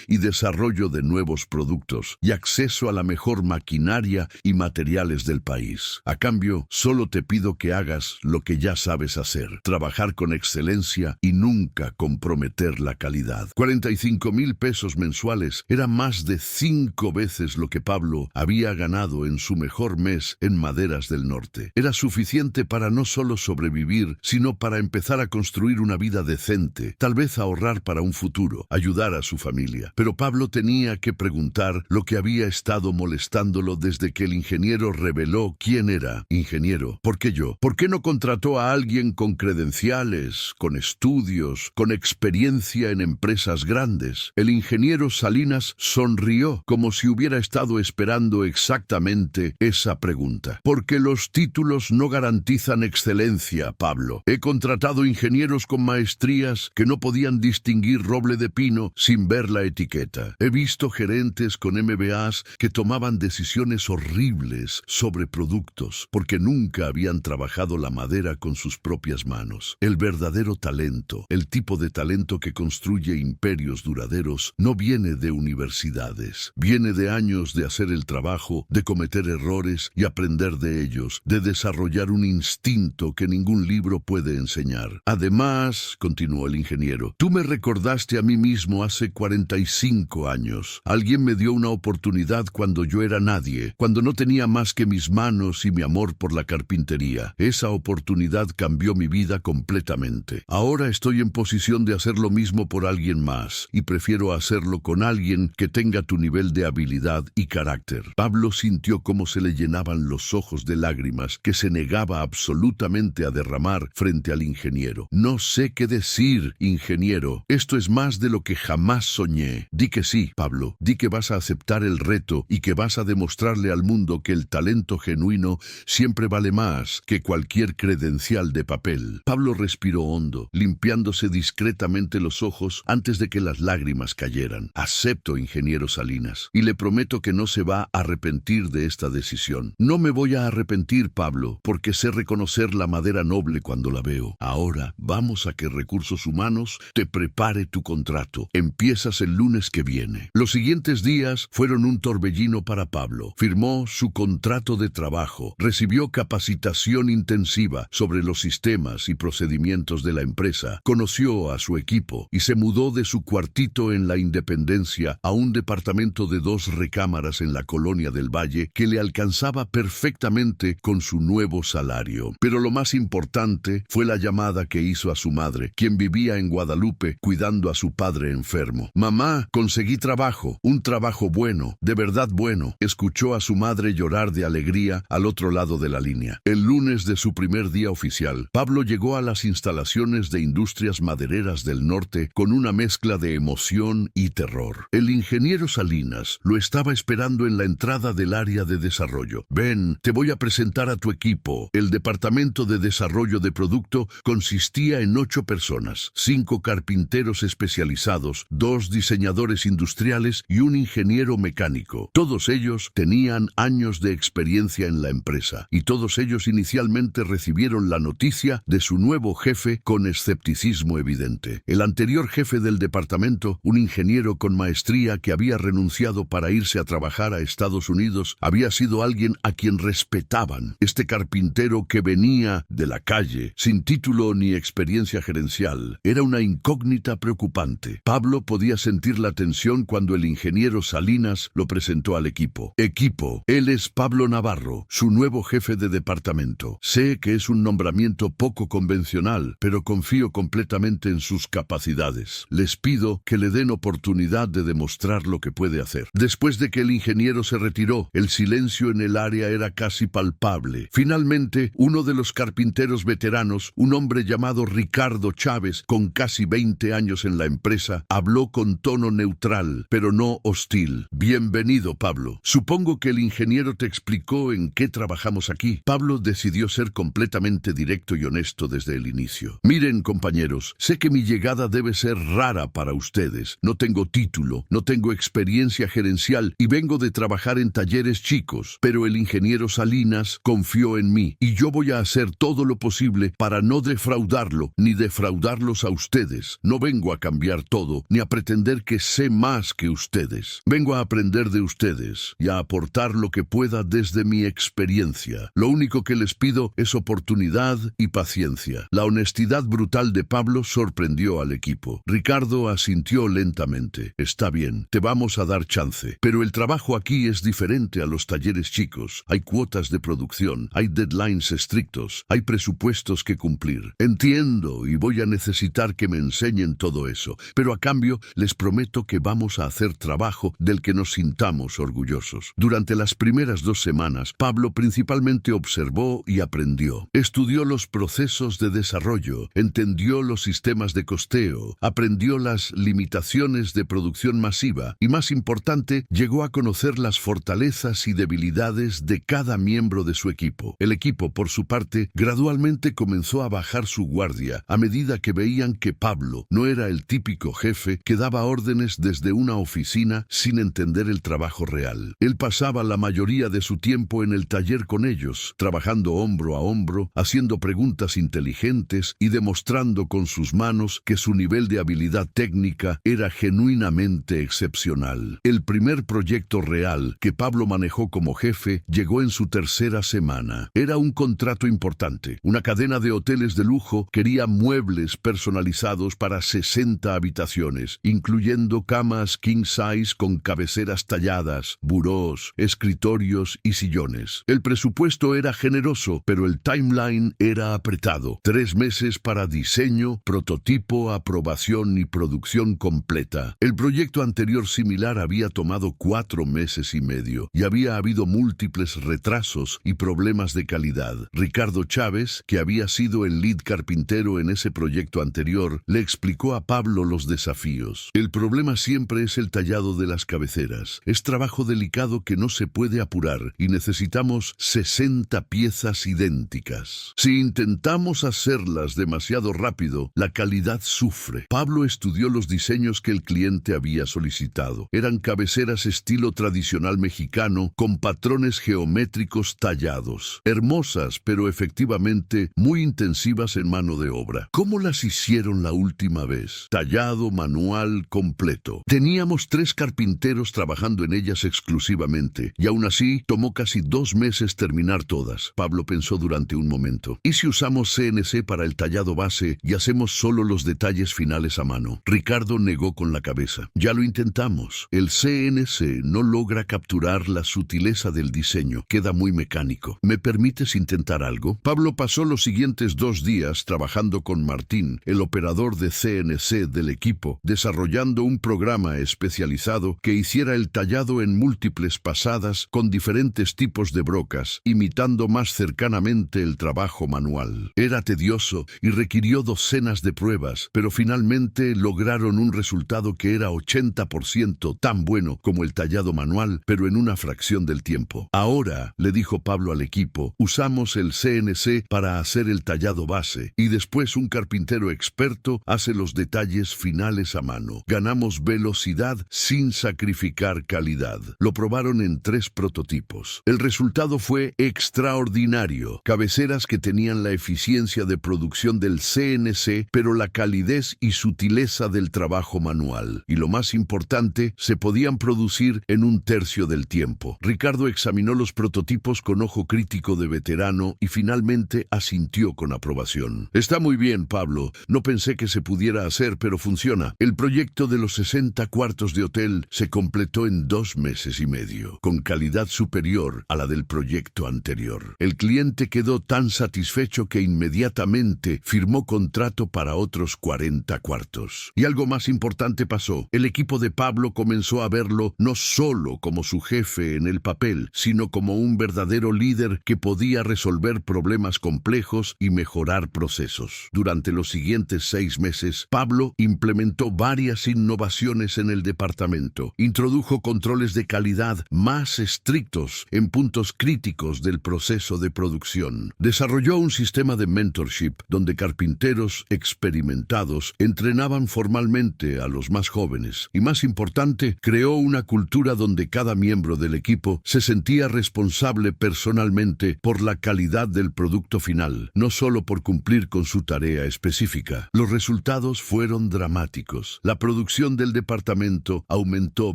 y desarrollo de nuevos productos y acceso a la mejor maquinaria y materiales del país. A cambio, solo te pido que hagas lo que ya sabes hacer, trabajar con excelencia y nunca comprometer la calidad. 45,000 pesos mensuales era más de 5 veces lo que Pablo había ganado en su mejor mes en Maderas del Norte. Era suficiente para no solo sobrevivir, sino para empezar a construir una vida decente, tal vez ahorrar para un futuro, ayudar a su familia. Pero Pablo tenía que preguntar lo que había estado molestándolo desde que el ingeniero reveló quién era. Ingeniero, ¿por qué yo? ¿Por qué no contrató a alguien con credenciales, con estudios, con experiencia en empresas grandes? El ingeniero Salinas sonrió como si hubiera estado esperando exactamente esa pregunta. Porque los títulos no garantizan excelencia, Pablo. He contratado ingenieros con maestrías que no podían distinguir roble de pino sin ver la etiqueta. He visto gerentes con MBAs que tomaban decisiones horribles sobre productos porque nunca habían trabajado la madera con sus propias manos. El verdadero talento, el tipo de talento que construye imperios duraderos, no viene de universidades. Viene de años de hacer el trabajo, de cometer errores y aprender de ellos, de desarrollar un instinto que ningún libro puede enseñar. Además, continuó el ingeniero, tú me recordaste a mí mismo hace 45 años. Alguien me dio una oportunidad cuando yo era nadie, cuando no tenía más que mis manos y mi amor por la carpintería. Esa oportunidad cambió mi vida completamente. Ahora estoy en posición de hacer lo mismo por alguien más, y prefiero hacerlo con alguien que tenga tu nivel de habilidad y carácter. Pablo sintió cómo se le llenaban los ojos de lágrimas que se negaba absolutamente a derramar frente al ingeniero. No sé qué decir, ingeniero. Esto es más de lo que jamás soñé. Di que sí, Pablo. Di que vas a aceptar el reto y que vas a demostrarle al mundo que el talento genuino siempre vale más que cualquier credencial de papel. Pablo respiró hondo, limpiándose discretamente los ojos antes de que las lágrimas cayeran. Acepto, ingeniero Salinas, y le prometo que no se va a arrepentir de esta decisión. No me voy a arrepentir, Pablo, porque sé reconocer la madera noble cuando la veo. Ahora vamos a que Recursos Humanos te prepare tu contrato. Empiezas el lunes que viene. Los siguientes días fueron un torbellino para Pablo. Firmó su contrato de trabajo, recibió capacitación intensiva sobre los sistemas y procedimientos de la empresa, conoció a su equipo y se mudó de su cuartito en la Independencia a un departamento de 2 recámaras en la Colonia del Valle que le alcanzaba perfectamente con su nuevo salario. Pero lo más importante fue la llamada que hizo a su madre, quien vivía en Guadalupe cuidando a su padre enfermo. Mamá, conseguí trabajo, un trabajo bueno, de verdad bueno. Escuchó a su madre llorar de alegría al otro lado de la línea. El lunes de su primer día oficial, Pablo llegó a las instalaciones de Industrias Madereras del Norte con una mezcla de emoción y terror. El ingeniero Salinas lo estaba esperando en la entrada del área de desarrollo. Ven, te voy a presentar a tu equipo. El departamento de desarrollo de producto consistía en 8 personas, 5 carpinteros especializados, 2 diseñadores industriales y un ingeniero mecánico. Todos ellos tenían años de experiencia en la empresa y todos ellos inicialmente recibieron la noticia de su nuevo jefe con escepticismo evidente. El anterior jefe del departamento, un ingeniero con maestría que había renunciado para irse a trabajar a Estados Unidos, había sido alguien a quien respetaban. Este carpintero que venía de la calle, sin título ni experiencia gerencial, era una incógnita preocupante. Pablo podía sentir la tensión cuando el ingeniero Salinas lo presentó al equipo. Equipo, él es Pablo Navarro, su nuevo jefe de departamento. Sé que es un nombramiento poco convencional, pero confío completamente en sus capacidades. Les pido que le den oportunidad de demostrar lo que puede hacer. Después de que el ingeniero se retiró, el silencio en el área era casi palpable. Finalmente, uno de los carpinteros veteranos, un hombre llamado Ricardo Chávez, con casi 20 años en la empresa, Habló con tono neutral, pero no hostil. Bienvenido, Pablo. Supongo que el ingeniero te explicó en qué trabajamos aquí. Pablo decidió ser completamente directo y honesto desde el inicio. Miren, compañeros, sé que mi llegada debe ser rara para ustedes. No tengo título, no tengo experiencia gerencial y vengo de trabajar en talleres chicos, pero el ingeniero Salinas confió en mí y yo voy a hacer todo lo posible para no defraudarlo ni defraudarlos a ustedes. No vengo a cambiar todo ni a pretender que sé más que ustedes. Vengo a aprender de ustedes y a aportar lo que pueda desde mi experiencia. Lo único que les pido es oportunidad y paciencia. La honestidad brutal de Pablo sorprendió al equipo. Ricardo asintió lentamente. Está bien, te vamos a dar chance. Pero el trabajo aquí es diferente a los talleres chicos. Hay cuotas de producción, hay deadlines estrictos, hay presupuestos que cumplir. Entiendo y voy a necesitar que me enseñen todo eso, pero a cambio les prometo que vamos a hacer trabajo del que nos sintamos orgullosos. Durante las primeras 2 semanas, Pablo principalmente observó y aprendió. Estudió los procesos de desarrollo, entendió los sistemas de costeo, aprendió las limitaciones de producción masiva y, más importante, llegó a conocer las fortalezas y debilidades de cada miembro de su equipo. El equipo, por su parte, gradualmente comenzó a bajar su guardia a medida que veían que Pablo no era el típico jefe que daba órdenes desde una oficina sin entender el trabajo real. Él pasaba la mayoría de su tiempo en el taller con ellos, trabajando hombro a hombro, haciendo preguntas inteligentes y demostrando con sus manos que su nivel de habilidad técnica era genuinamente excepcional. El primer proyecto real que Pablo manejó como jefe llegó en su tercera semana. Era un contrato importante. Una cadena de hoteles de lujo quería muebles personalizados para 60 habitaciones, incluyendo camas king size con cabeceras talladas, burós, escritorios y sillones. El presupuesto era generoso, pero el timeline era apretado. 3 meses para diseño, prototipo, aprobación y producción completa. El proyecto anterior similar había tomado 4 meses y medio y había habido múltiples retrasos y problemas de calidad. Ricardo Chávez, que había sido el lead carpintero en ese proyecto anterior, le explicó a Pablo los desafíos. El problema siempre es el tallado de las cabeceras. Es trabajo delicado que no se puede apurar y necesitamos 60 piezas idénticas. Si intentamos hacerlas demasiado rápido, la calidad sufre. Pablo estudió los diseños que el cliente había solicitado. Eran cabeceras estilo tradicional mexicano con patrones geométricos tallados. Hermosas, pero efectivamente muy intensivas en mano de obra. ¿Cómo las hicieron la última vez? Tallado, manual, completo. Teníamos 3 carpinteros trabajando en ellas exclusivamente, y aún así tomó casi 2 meses terminar todas. Pablo pensó durante un momento. ¿Y si usamos CNC para el tallado base y hacemos solo los detalles finales a mano? Ricardo negó con la cabeza. Ya lo intentamos. El CNC no logra capturar la sutileza del diseño. Queda muy mecánico. ¿Me permites intentar algo? Pablo pasó los siguientes 2 días trabajando con Martín, el operador de CNC del equipo, desarrollando un programa especializado que hiciera el tallado en múltiples pasadas con diferentes tipos de brocas, imitando más cercanamente el trabajo manual. Era tedioso y requirió docenas de pruebas, pero finalmente lograron un resultado que era 80% tan bueno como el tallado manual, pero en una fracción del tiempo. Ahora, le dijo Pablo al equipo, usamos el CNC para hacer el tallado base y después un carpintero experto hace los detalles finales a mano. Ganamos velocidad sin sacrificar calidad. Lo probaron en 3 prototipos. El resultado fue extraordinario. Cabeceras que tenían la eficiencia de producción del CNC, pero la calidez y sutileza del trabajo manual. Y lo más importante, se podían producir en 1/3 del tiempo. Ricardo examinó los prototipos con ojo crítico de veterano y finalmente asintió con aprobación. Está muy bien, Pablo. No pensé que se pudiera hacer, pero funciona. El proyecto de los 60 cuartos de hotel se completó en 2 meses y medio, con calidad superior a la del proyecto anterior. El cliente quedó tan satisfecho que inmediatamente firmó contrato para otros 40 cuartos. Y algo más importante pasó. El equipo de Pablo comenzó a verlo no solo como su jefe en el papel, sino como un verdadero líder que podía resolver problemas complejos y mejorar procesos. Durante los siguientes 6 meses, Pablo implementó implementó varias innovaciones en el departamento. Introdujo controles de calidad más estrictos en puntos críticos del proceso de producción. Desarrolló un sistema de mentorship donde carpinteros experimentados entrenaban formalmente a los más jóvenes. Y más importante, creó una cultura donde cada miembro del equipo se sentía responsable personalmente por la calidad del producto final, no solo por cumplir con su tarea específica. Los resultados fueron dramáticos. La producción del departamento aumentó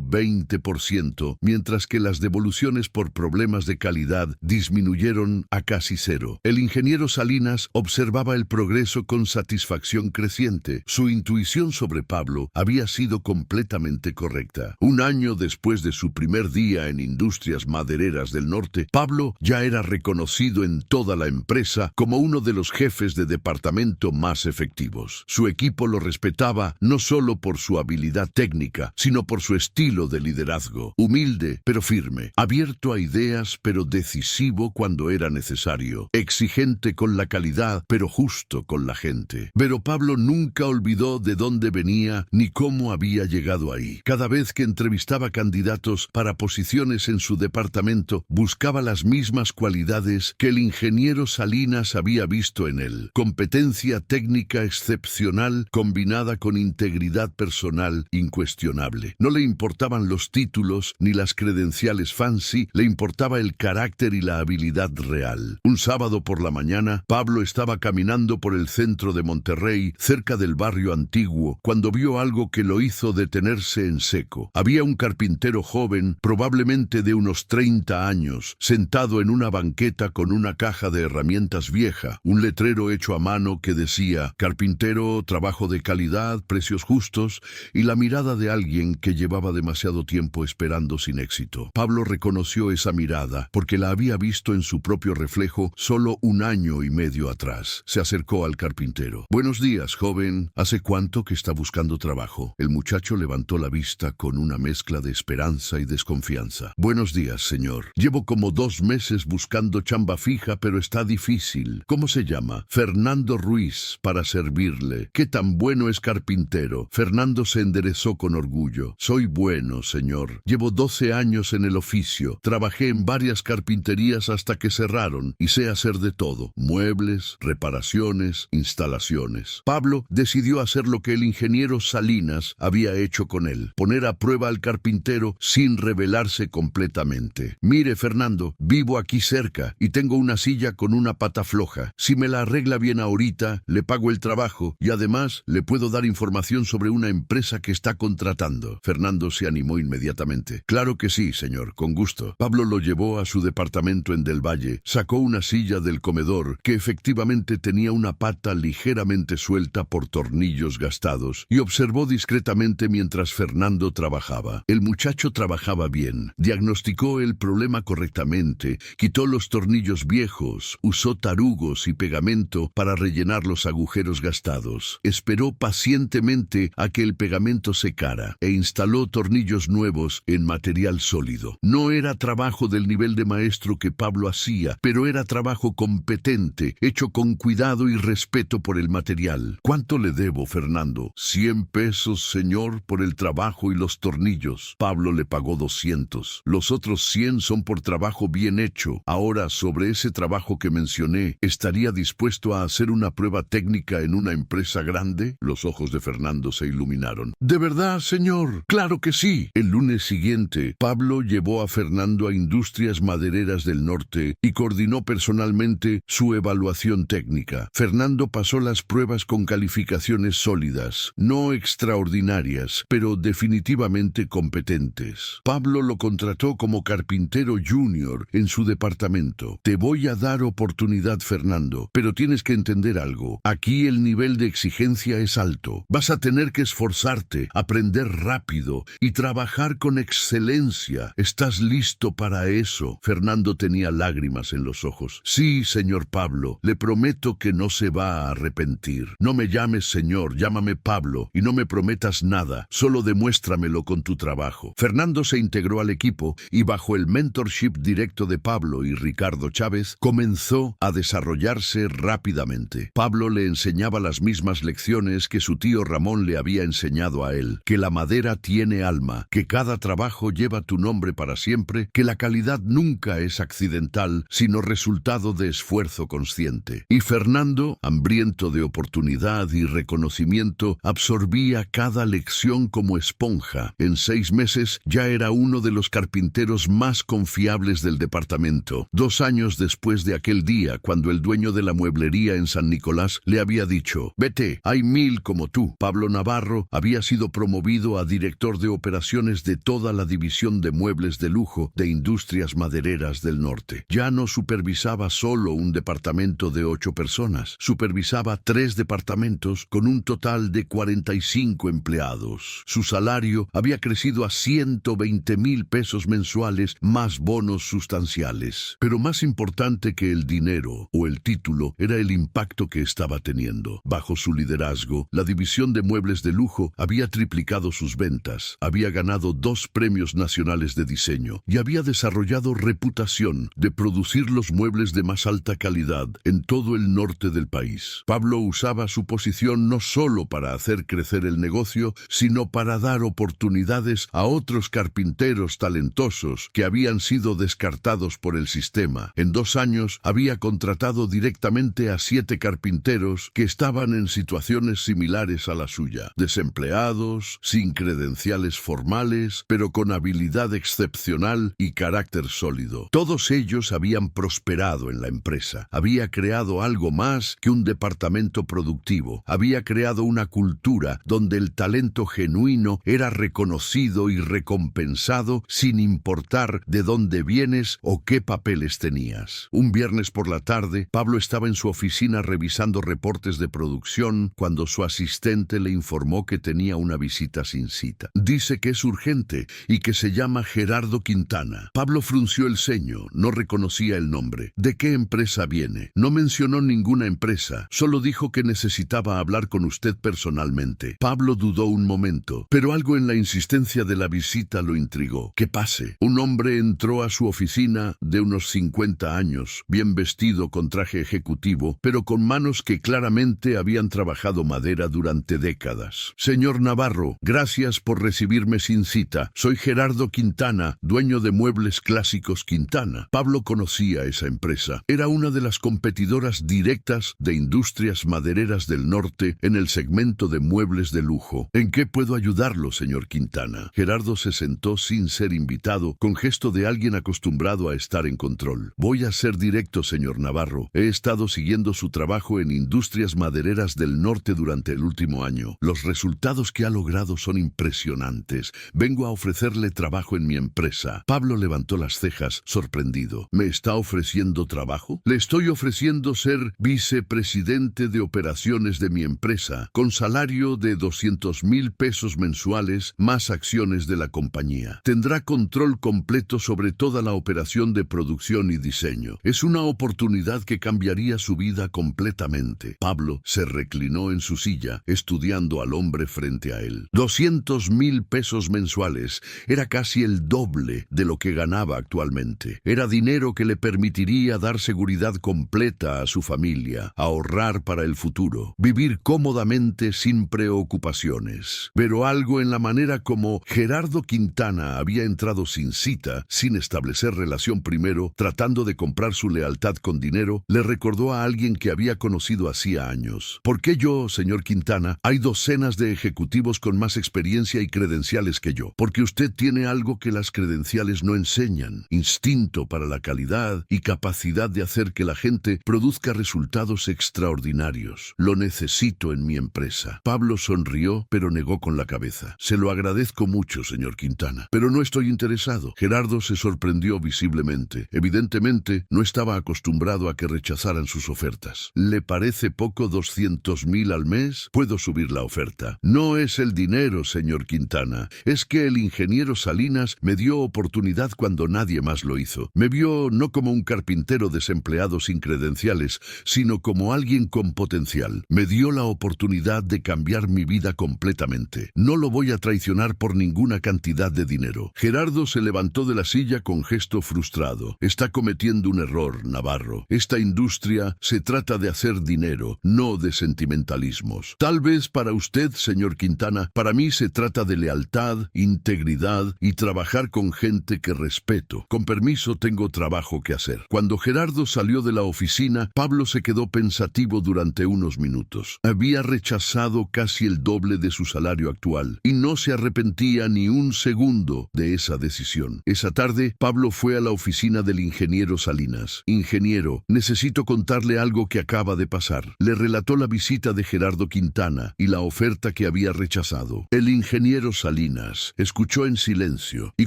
20%, mientras que las devoluciones por problemas de calidad disminuyeron a casi cero. El ingeniero Salinas observaba el progreso con satisfacción creciente. Su intuición sobre Pablo había sido completamente correcta. Un año después de su primer día en Industrias Madereras del Norte, Pablo ya era reconocido en toda la empresa como uno de los jefes de departamento más efectivos. Su equipo lo respetaba no solo por su habilidad técnica, sino por su estilo de liderazgo. Humilde, pero firme. Abierto a ideas, pero decisivo cuando era necesario. Exigente con la calidad, pero justo con la gente. Pero Pablo nunca olvidó de dónde venía ni cómo había llegado ahí. Cada vez que entrevistaba candidatos para posiciones en su departamento, buscaba las mismas cualidades que el ingeniero Salinas había visto en él. Competencia técnica excepcional combinada con integridad personal incuestionable. No le importaban los títulos ni las credenciales fancy, le importaba el carácter y la habilidad real. Un sábado por la mañana, Pablo estaba caminando por el centro de Monterrey, cerca del barrio antiguo, cuando vio algo que lo hizo detenerse en seco. Había un carpintero joven, probablemente de unos 30 años, sentado en una banqueta con una caja de herramientas vieja, un letrero hecho a mano que decía «Carpintero, trabajo de calidad, precios justos», y la mirada de alguien que llevaba demasiado tiempo esperando sin éxito. Pablo reconoció esa mirada porque la había visto en su propio reflejo solo un año y medio atrás. Se acercó al carpintero. «Buenos días, joven. ¿Hace cuánto que está buscando trabajo?» El muchacho levantó la vista con una mezcla de esperanza y desconfianza. «Buenos días, señor. Llevo como 2 meses buscando chamba fija, pero está difícil. ¿Cómo se llama?» «Fernando Ruiz, para servirle. ¿Qué tan bueno es carpintero?» Fernando se enderezó con orgullo. «Soy bueno, señor. Llevo 12 años en el oficio. Trabajé en varias carpinterías hasta que cerraron y sé hacer de todo. Muebles, reparaciones, instalaciones». Pablo decidió hacer lo que el ingeniero Salinas había hecho con él, poner a prueba al carpintero sin revelarse completamente. «Mire, Fernando, vivo aquí cerca y tengo una silla con una pata floja. Si me la arregla bien ahorita, le pago el trabajo y además le puedo dar información sobre una empresa que está contratando». Fernando se animó inmediatamente. «Claro que sí, señor, con gusto». Pablo lo llevó a su departamento en Del Valle, sacó una silla del comedor que efectivamente tenía una pata ligeramente suelta por tornillos gastados y observó discretamente mientras Fernando trabajaba. El muchacho trabajaba bien, diagnosticó el problema correctamente, quitó los tornillos viejos, usó tarugos y pegamento para rellenar los agujeros gastados. Esperó pacientemente a que el pegamento secara e instaló tornillos nuevos en material sólido. No era trabajo del nivel de maestro que Pablo hacía, pero era trabajo competente, hecho con cuidado y respeto por el material. «¿Cuánto le debo, Fernando?» «100 pesos, señor, por el trabajo y los tornillos». Pablo le pagó 200. «Los otros 100 son por trabajo bien hecho. Ahora, sobre ese trabajo que mencioné, ¿estaría dispuesto a hacer una prueba técnica en una empresa grande?» Los ojos de Fernando se iluminaron. «¿De verdad, señor? ¡Claro que sí!». El lunes siguiente, Pablo llevó a Fernando a Industrias Madereras del Norte y coordinó personalmente su evaluación técnica. Fernando pasó las pruebas con calificaciones sólidas, no extraordinarias, pero definitivamente competentes. Pablo lo contrató como carpintero junior en su departamento. «Te voy a dar oportunidad, Fernando, pero tienes que entender algo. Aquí el nivel de exigencia es alto. Vas a tener que esforzarte, aprender rápido y trabajar con excelencia. ¿Estás listo para eso?» Fernando tenía lágrimas en los ojos. «Sí, señor Pablo, le prometo que no se va a arrepentir. No me llames señor, llámame Pablo, y no me prometas nada, solo demuéstramelo con tu trabajo». Fernando se integró al equipo y bajo el mentorship directo de Pablo y Ricardo Chávez, comenzó a desarrollarse rápidamente. Pablo le enseñaba las mismas lecciones que su tío Ramón Ramón le había enseñado a él, que la madera tiene alma, que cada trabajo lleva tu nombre para siempre, que la calidad nunca es accidental, sino resultado de esfuerzo consciente. Y Fernando, hambriento de oportunidad y reconocimiento, absorbía cada lección como esponja. En 6 meses ya era uno de los carpinteros más confiables del departamento. 2 años después de aquel día, cuando el dueño de la mueblería en San Nicolás le había dicho: «Vete, hay 1000 como tú». Pablo Navarro había sido promovido a director de operaciones de toda la división de muebles de lujo de Industrias Madereras del Norte. Ya no supervisaba solo un departamento de 8 personas, supervisaba 3 departamentos con un total de 45 empleados. Su salario había crecido a 120,000 pesos mensuales más bonos sustanciales. Pero más importante que el dinero o el título era el impacto que estaba teniendo. Bajo su liderazgo, la división de muebles de lujo había triplicado sus ventas, había ganado 2 premios nacionales de diseño y había desarrollado reputación de producir los muebles de más alta calidad en todo el norte del país. Pablo usaba su posición no solo para hacer crecer el negocio, sino para dar oportunidades a otros carpinteros talentosos que habían sido descartados por el sistema. En 2 años había contratado directamente a 7 carpinteros que estaban en situaciones similares a la suya, desempleados, sin credenciales formales, pero con habilidad excepcional y carácter sólido. Todos ellos habían prosperado en la empresa. Había creado algo más que un departamento productivo. Había creado una cultura donde el talento genuino era reconocido y recompensado sin importar de dónde vienes o qué papeles tenías. Un viernes por la tarde, Pablo estaba en su oficina revisando reportes de producción cuando su asistente le informó que tenía una visita sin cita. Dice que es urgente y que se llama Gerardo Quintana. Pablo frunció el ceño, no reconocía el nombre. ¿De qué empresa viene? No mencionó ninguna empresa, solo dijo que necesitaba hablar con usted personalmente. Pablo dudó un momento, pero algo en la insistencia de la visita lo intrigó. «Que pase». Un hombre entró a su oficina de unos 50 años, bien vestido con traje ejecutivo, pero con manos que claramente habían trabajado madera durante décadas. «Señor Navarro, gracias por recibirme sin cita. Soy Gerardo Quintana, dueño de Muebles Clásicos Quintana». Pablo conocía esa empresa. Era una de las competidoras directas de Industrias Madereras del Norte en el segmento de muebles de lujo. «¿En qué puedo ayudarlo, señor Quintana?». Gerardo se sentó sin ser invitado, con gesto de alguien acostumbrado a estar en control. «Voy a ser directo, señor Navarro. He estado siguiendo su trabajo en Industrias Madereras del Norte durante el último año. Los resultados que ha logrado son impresionantes. Vengo a ofrecerle trabajo en mi empresa». Pablo levantó las cejas, sorprendido. «¿Me está ofreciendo trabajo?». «Le estoy ofreciendo ser vicepresidente de operaciones de mi empresa, con salario de 200,000 pesos mensuales más acciones de la compañía. Tendrá control completo sobre toda la operación de producción y diseño. Es una oportunidad que cambiaría su vida completamente». Pablo se reclinó en su silla, estudiando al hombre frente a él. 200,000 pesos mensuales era casi el doble de lo que ganaba actualmente. Era dinero que le permitiría dar seguridad completa a su familia, ahorrar para el futuro, vivir cómodamente sin preocupaciones. Pero algo en la manera como Gerardo Quintana había entrado sin cita, sin establecer relación primero, tratando de comprar su lealtad con dinero, le recordó a alguien que había conocido hacía años. «¿Por qué yo, señor Quintana? Hay docenas de ejecutivos con más experiencia y credenciales que yo. Porque usted tiene algo que las credenciales no enseñan: instinto para la calidad y capacidad de hacer que la gente produzca resultados extraordinarios. Lo necesito en mi empresa». Pablo sonrió, pero negó con la cabeza. «Se lo agradezco mucho, señor Quintana, pero no estoy interesado». Gerardo se sorprendió visiblemente. Evidentemente, no estaba acostumbrado a que rechazaran sus ofertas. «¿Le parece poco 200,000 al mes? Puedo subir la oferta». «No es el dinero, señor Quintana. Es que el ingeniero Salinas me dio oportunidad cuando nadie más lo hizo. Me vio no como un carpintero desempleado sin credenciales, sino como alguien con potencial. Me dio la oportunidad de cambiar mi vida completamente. No lo voy a traicionar por ninguna cantidad de dinero». Gerardo se levantó de la silla con gesto frustrado. «Está cometiendo un error, Navarro. Esta industria se trata de hacer dinero, no de sentimentalismos. Tal vez para usted, señor Quintana. Para mí se trata de lealtad, integridad y trabajar con gente que respeto. Con permiso, tengo trabajo que hacer. Cuando Gerardo salió de la oficina, Pablo se quedó pensativo durante unos minutos. Había rechazado casi el doble de su salario actual y no se arrepentía ni un segundo de esa decisión. Esa tarde, Pablo fue a la oficina del ingeniero Salinas. Ingeniero, necesito contarle algo que acaba de pasar. Le relató la visita de Gerardo Quintana y la oferta que había rechazado. El ingeniero Salinas escuchó en silencio y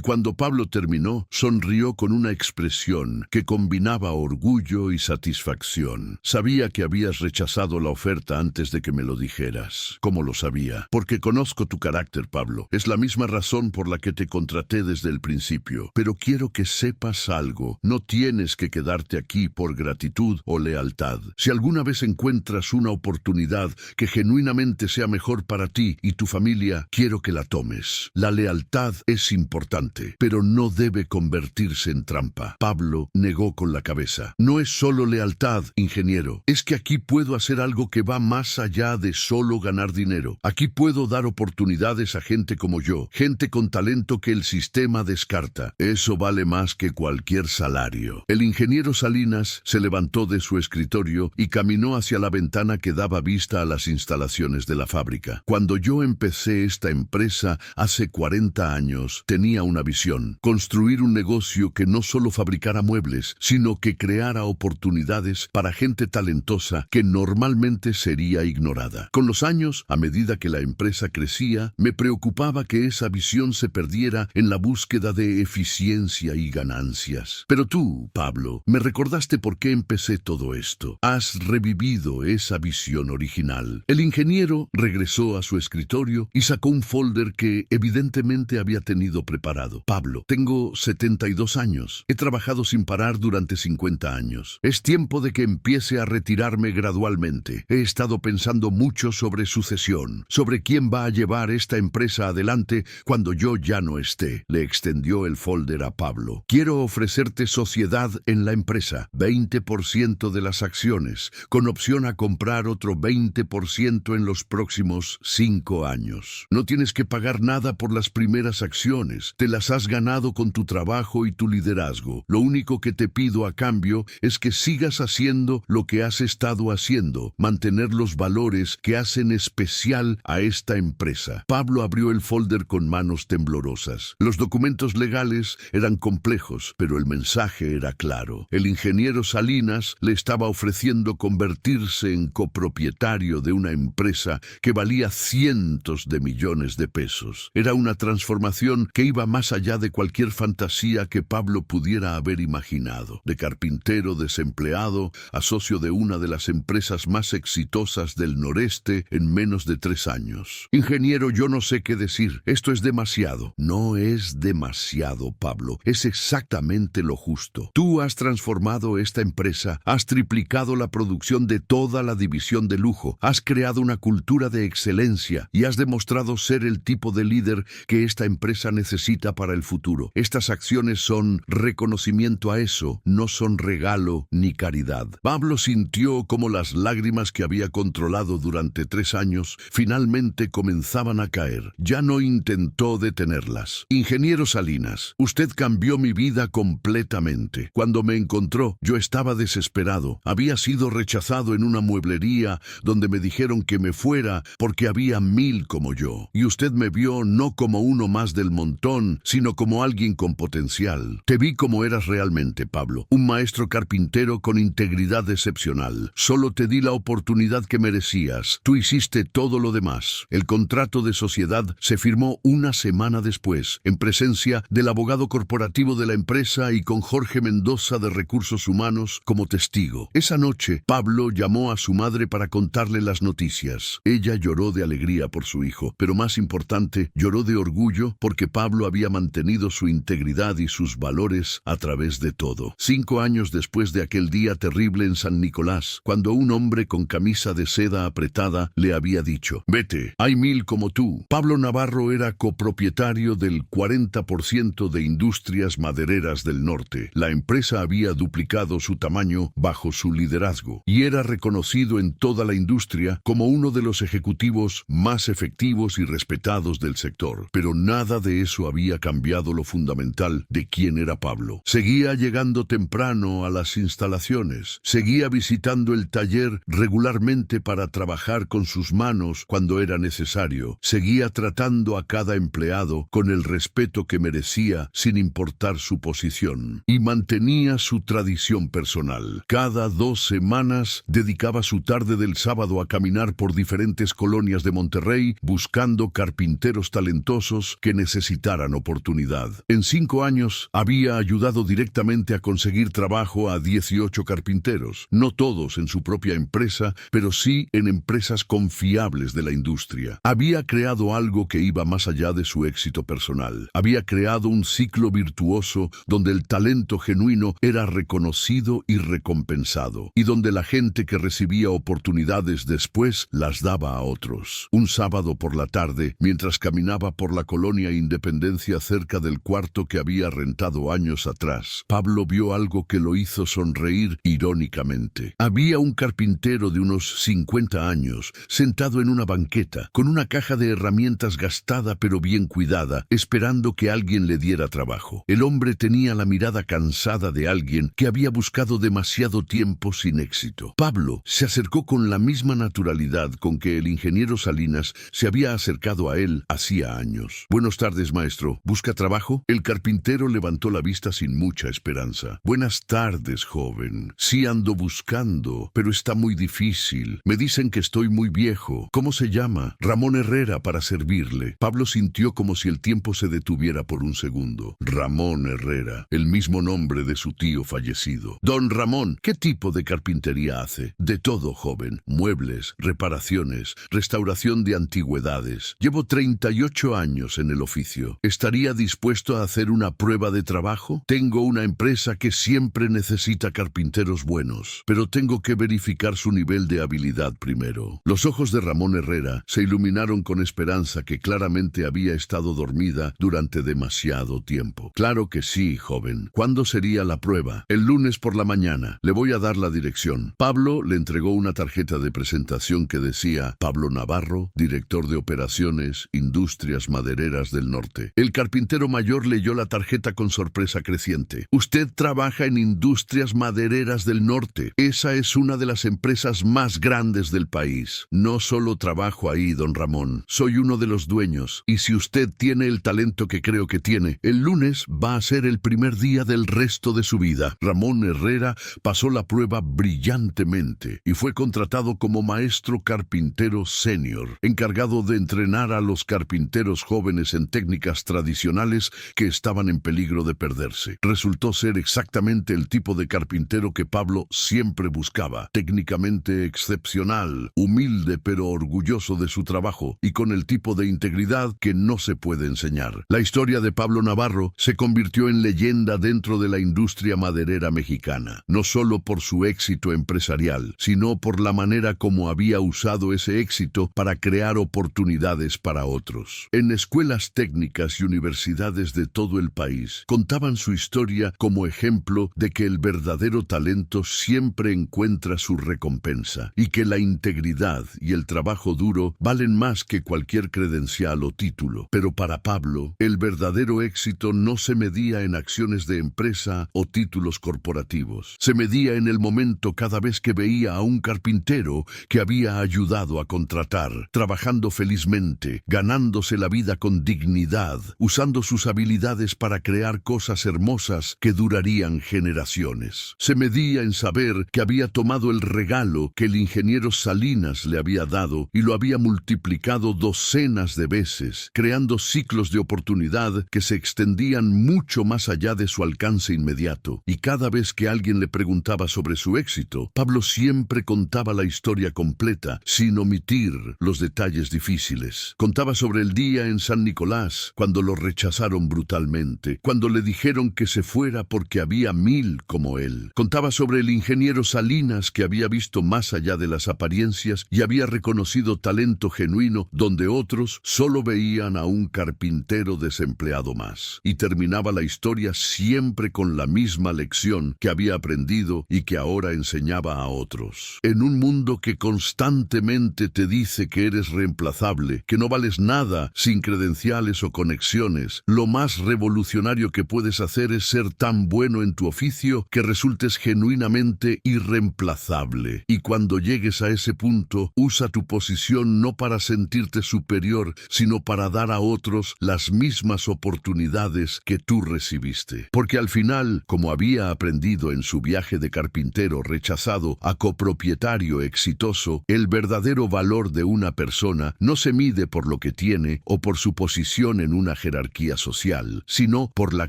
cuando Pablo terminó, sonrió con una expresión que combinaba orgullo y satisfacción. Sabía que habías rechazado la oferta antes de que me lo dijeras. ¿Cómo lo sabía? Porque conozco tu carácter, Pablo. Es la misma razón por la que te contraté desde el principio. Pero quiero que sepas algo. No tienes que quedarte aquí por gratitud o lealtad. Si alguna vez encuentras una oportunidad que genuinamente sea mejor para ti y tu familia, quiero que la tomes. La lealtad es importante, pero no debe convertirse en trampa. Pablo negó con la cabeza. No es solo lealtad, ingeniero. Es que aquí puedo hacer algo que va más allá de solo ganar dinero. Aquí puedo dar oportunidades a gente como yo, gente con talento que el sistema descarta. Eso vale más que cualquier salario. El ingeniero Salinas se levantó de su escritorio y caminó hacia la ventana que daba vista a las instalaciones de la fábrica. Cuando yo empecé esta empresa hace 40 años, tenía una visión: construir un negocio que no solo fabricara muebles, sino que creara oportunidades para gente talentosa que normalmente sería ignorada. Con los años, a medida que la empresa crecía, me preocupaba que esa visión se perdiera en la búsqueda de eficiencia y ganancias. Pero tú, Pablo, me recordaste por qué empecé todo esto. Has revivido esa visión original. El ingeniero regresó a su escritorio y sacó un folder que evidentemente había tenido preparado. Pablo, tengo 72 años. He trabajado sin parar durante 50 años. Es tiempo de que empiece a retirarme gradualmente. He estado pensando mucho sobre sucesión, sobre quién va a llevar esta empresa adelante cuando yo ya no esté. Le extendió el folder a Pablo. Quiero ofrecerte sociedad en la empresa, 20% de las acciones, con opción a comprar otro 20% en los próximos 5 años. No tienes que pagar nada por las primeras acciones. Te las has ganado con tu trabajo y tu liderazgo. Lo único que te pido a cambio es que sigas haciendo lo que has estado haciendo, mantener los valores que hacen especial a esta empresa. Pablo abrió el folder con manos temblorosas. Los documentos legales eran complejos, pero el mensaje era claro. El ingeniero Salinas le estaba ofreciendo convertirse en copropietario de una empresa que valía cientos de millones de pesos. Era una transformación que iba más allá de cualquier fantasía que Pablo pudiera haber imaginado. De carpintero desempleado a socio de una de las empresas más exitosas del noreste en menos de 3 años. Ingeniero, yo no sé qué decir. Esto es demasiado. No es demasiado, Pablo. Es exactamente lo justo. Tú has transformado esta empresa, has triplicado la producción de toda la división de lujo, has creado una cultura de excelencia y has demostrado ser el tipo de líder que esta empresa necesita para el futuro. Estas acciones son reconocimiento a eso, no son regalo ni caridad. Pablo sintió como las lágrimas que había controlado durante 3 años finalmente comenzaban a caer. Ya no intentó detenerlas. Ingeniero Salinas, usted cambió mi vida completamente. Cuando me encontró, yo estaba desesperado. Había sido rechazado en una mueblería donde me dijeron que me fuera porque había 1000 como yo. Y usted me vio no como uno más del montón, sino como alguien con potencial. Te vi como eras realmente, Pablo. Un maestro carpintero con integridad excepcional. Solo te di la oportunidad que merecías. Tú hiciste todo lo demás. El contrato de sociedad se firmó una semana después, en presencia del abogado corporativo de la empresa y con Jorge Mendoza de Recursos Humanos como testigo. Esa noche, Pablo llamó a su madre para contarle las noticias. Ella lloró de alegría por su hijo, pero más importante, lloró de orgullo porque Pablo había mantenido su integridad y sus valores a través de todo. 5 años después de aquel día terrible en San Nicolás, cuando un hombre con camisa de seda apretada le había dicho: «Vete, hay 1000 como tú». Pablo Navarro era copropietario del 40% de Industrias Madereras del Norte. La empresa había duplicado su tamaño bajo su liderazgo y era reconocido en toda la industria como uno de los los ejecutivos más efectivos y respetados del sector. Pero nada de eso había cambiado lo fundamental de quién era Pablo. Seguía llegando temprano a las instalaciones, seguía visitando el taller regularmente para trabajar con sus manos cuando era necesario, seguía tratando a cada empleado con el respeto que merecía sin importar su posición, y mantenía su tradición personal. Cada 2 semanas dedicaba su tarde del sábado a caminar por diferentes colonias de Monterrey buscando carpinteros talentosos que necesitaran oportunidad. En 5 años había ayudado directamente a conseguir trabajo a 18 carpinteros, no todos en su propia empresa, pero sí en empresas confiables de la industria. Había creado algo que iba más allá de su éxito personal. Había creado un ciclo virtuoso donde el talento genuino era reconocido y recompensado, y donde la gente que recibía oportunidades después las daba a otros. Un sábado por la tarde, mientras caminaba por la colonia Independencia cerca del cuarto que había rentado años atrás, Pablo vio algo que lo hizo sonreír irónicamente. Había un carpintero de unos 50 años, sentado en una banqueta, con una caja de herramientas gastada pero bien cuidada, esperando que alguien le diera trabajo. El hombre tenía la mirada cansada de alguien que había buscado demasiado tiempo sin éxito. Pablo se acercó con la misma naturalidad con que el ingeniero Salinas se había acercado a él hacía años. «Buenas tardes, maestro. ¿Busca trabajo?» El carpintero levantó la vista sin mucha esperanza. «Buenas tardes, joven. Sí ando buscando, pero está muy difícil. Me dicen que estoy muy viejo. ¿Cómo se llama?» «Ramón Herrera, para servirle». Pablo sintió como si el tiempo se detuviera por un segundo. Ramón Herrera, el mismo nombre de su tío fallecido. «Don Ramón, ¿qué tipo de carpintería hace?» «De todo, joven. Muebles, reparaciones, restauración de antigüedades. Llevo 38 años en el oficio. ¿Estaría dispuesto a hacer una prueba de trabajo? Tengo una empresa que siempre necesita carpinteros buenos, pero tengo que verificar su nivel de habilidad primero». Los ojos de Ramón Herrera se iluminaron con esperanza que claramente había estado dormida durante demasiado tiempo. «Claro que sí, joven. ¿Cuándo sería la prueba?» «El lunes por la mañana. Le voy a dar la dirección». Pablo le entregó una tarjeta de presentación que decía «Pablo Navarro, director de operaciones, Industrias Madereras del Norte». El carpintero mayor leyó la tarjeta con sorpresa creciente. «Usted trabaja en Industrias Madereras del Norte. Esa es una de las empresas más grandes del país». «No solo trabajo ahí, don Ramón. Soy uno de los dueños. Y si usted tiene el talento que creo que tiene, el lunes va a ser el primer día del resto de su vida». Ramón Herrera pasó la prueba brillantemente y fue contratado como maestro carpintero senior, encargado de entrenar a los carpinteros jóvenes en técnicas tradicionales que estaban en peligro de perderse. Resultó ser exactamente el tipo de carpintero que Pablo siempre buscaba: técnicamente excepcional, humilde pero orgulloso de su trabajo y con el tipo de integridad que no se puede enseñar. La historia de Pablo Navarro se convirtió en leyenda dentro de la industria maderera mexicana, no solo por su éxito empresarial, sino por la manera como había usado ese éxito para crear oportunidades para otros. En escuelas técnicas y universidades de todo el país contaban su historia como ejemplo de que el verdadero talento siempre encuentra su recompensa y que la integridad y el trabajo duro valen más que cualquier credencial o título. Pero para Pablo, el verdadero éxito no se medía en acciones de empresa o títulos corporativos. Se medía en el momento cada vez que veía a un carpintero que había ayudado a contratar, trabajando felizmente, ganándose la vida con dignidad, usando sus habilidades para crear cosas hermosas que durarían generaciones. Se medía en saber que había tomado el regalo que el ingeniero Salinas le había dado y lo había multiplicado docenas de veces, creando ciclos de oportunidad que se extendían mucho más allá de su alcance inmediato. Y cada vez que alguien le preguntaba sobre su éxito, Pablo siempre contaba la historia completa, sin omitir los detalles difíciles. Contaba sobre el día en San Nicolás, cuando lo rechazaron brutalmente, cuando le dijeron que se fuera porque había 1000 como él. Contaba sobre el ingeniero Salinas, que había visto más allá de las apariencias y había reconocido talento genuino donde otros solo veían a un carpintero desempleado más. Y terminaba la historia siempre con la misma lección que había aprendido y que ahora enseñaba a otros. En un mundo que constantemente gente te dice que eres reemplazable, que no vales nada sin credenciales o conexiones, lo más revolucionario que puedes hacer es ser tan bueno en tu oficio que resultes genuinamente irreemplazable. Y cuando llegues a ese punto, usa tu posición no para sentirte superior, sino para dar a otros las mismas oportunidades que tú recibiste. Porque al final, como había aprendido en su viaje de carpintero rechazado a copropietario exitoso, el verdadero valor de una persona no se mide por lo que tiene o por su posición en una jerarquía social, sino por la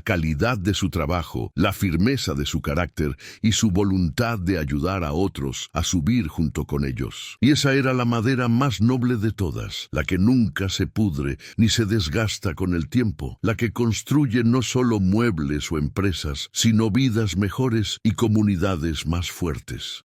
calidad de su trabajo, la firmeza de su carácter y su voluntad de ayudar a otros a subir junto con ellos. Y esa era la madera más noble de todas, la que nunca se pudre ni se desgasta con el tiempo, la que construye no solo muebles o empresas, sino vidas mejores y comunidades más fuertes.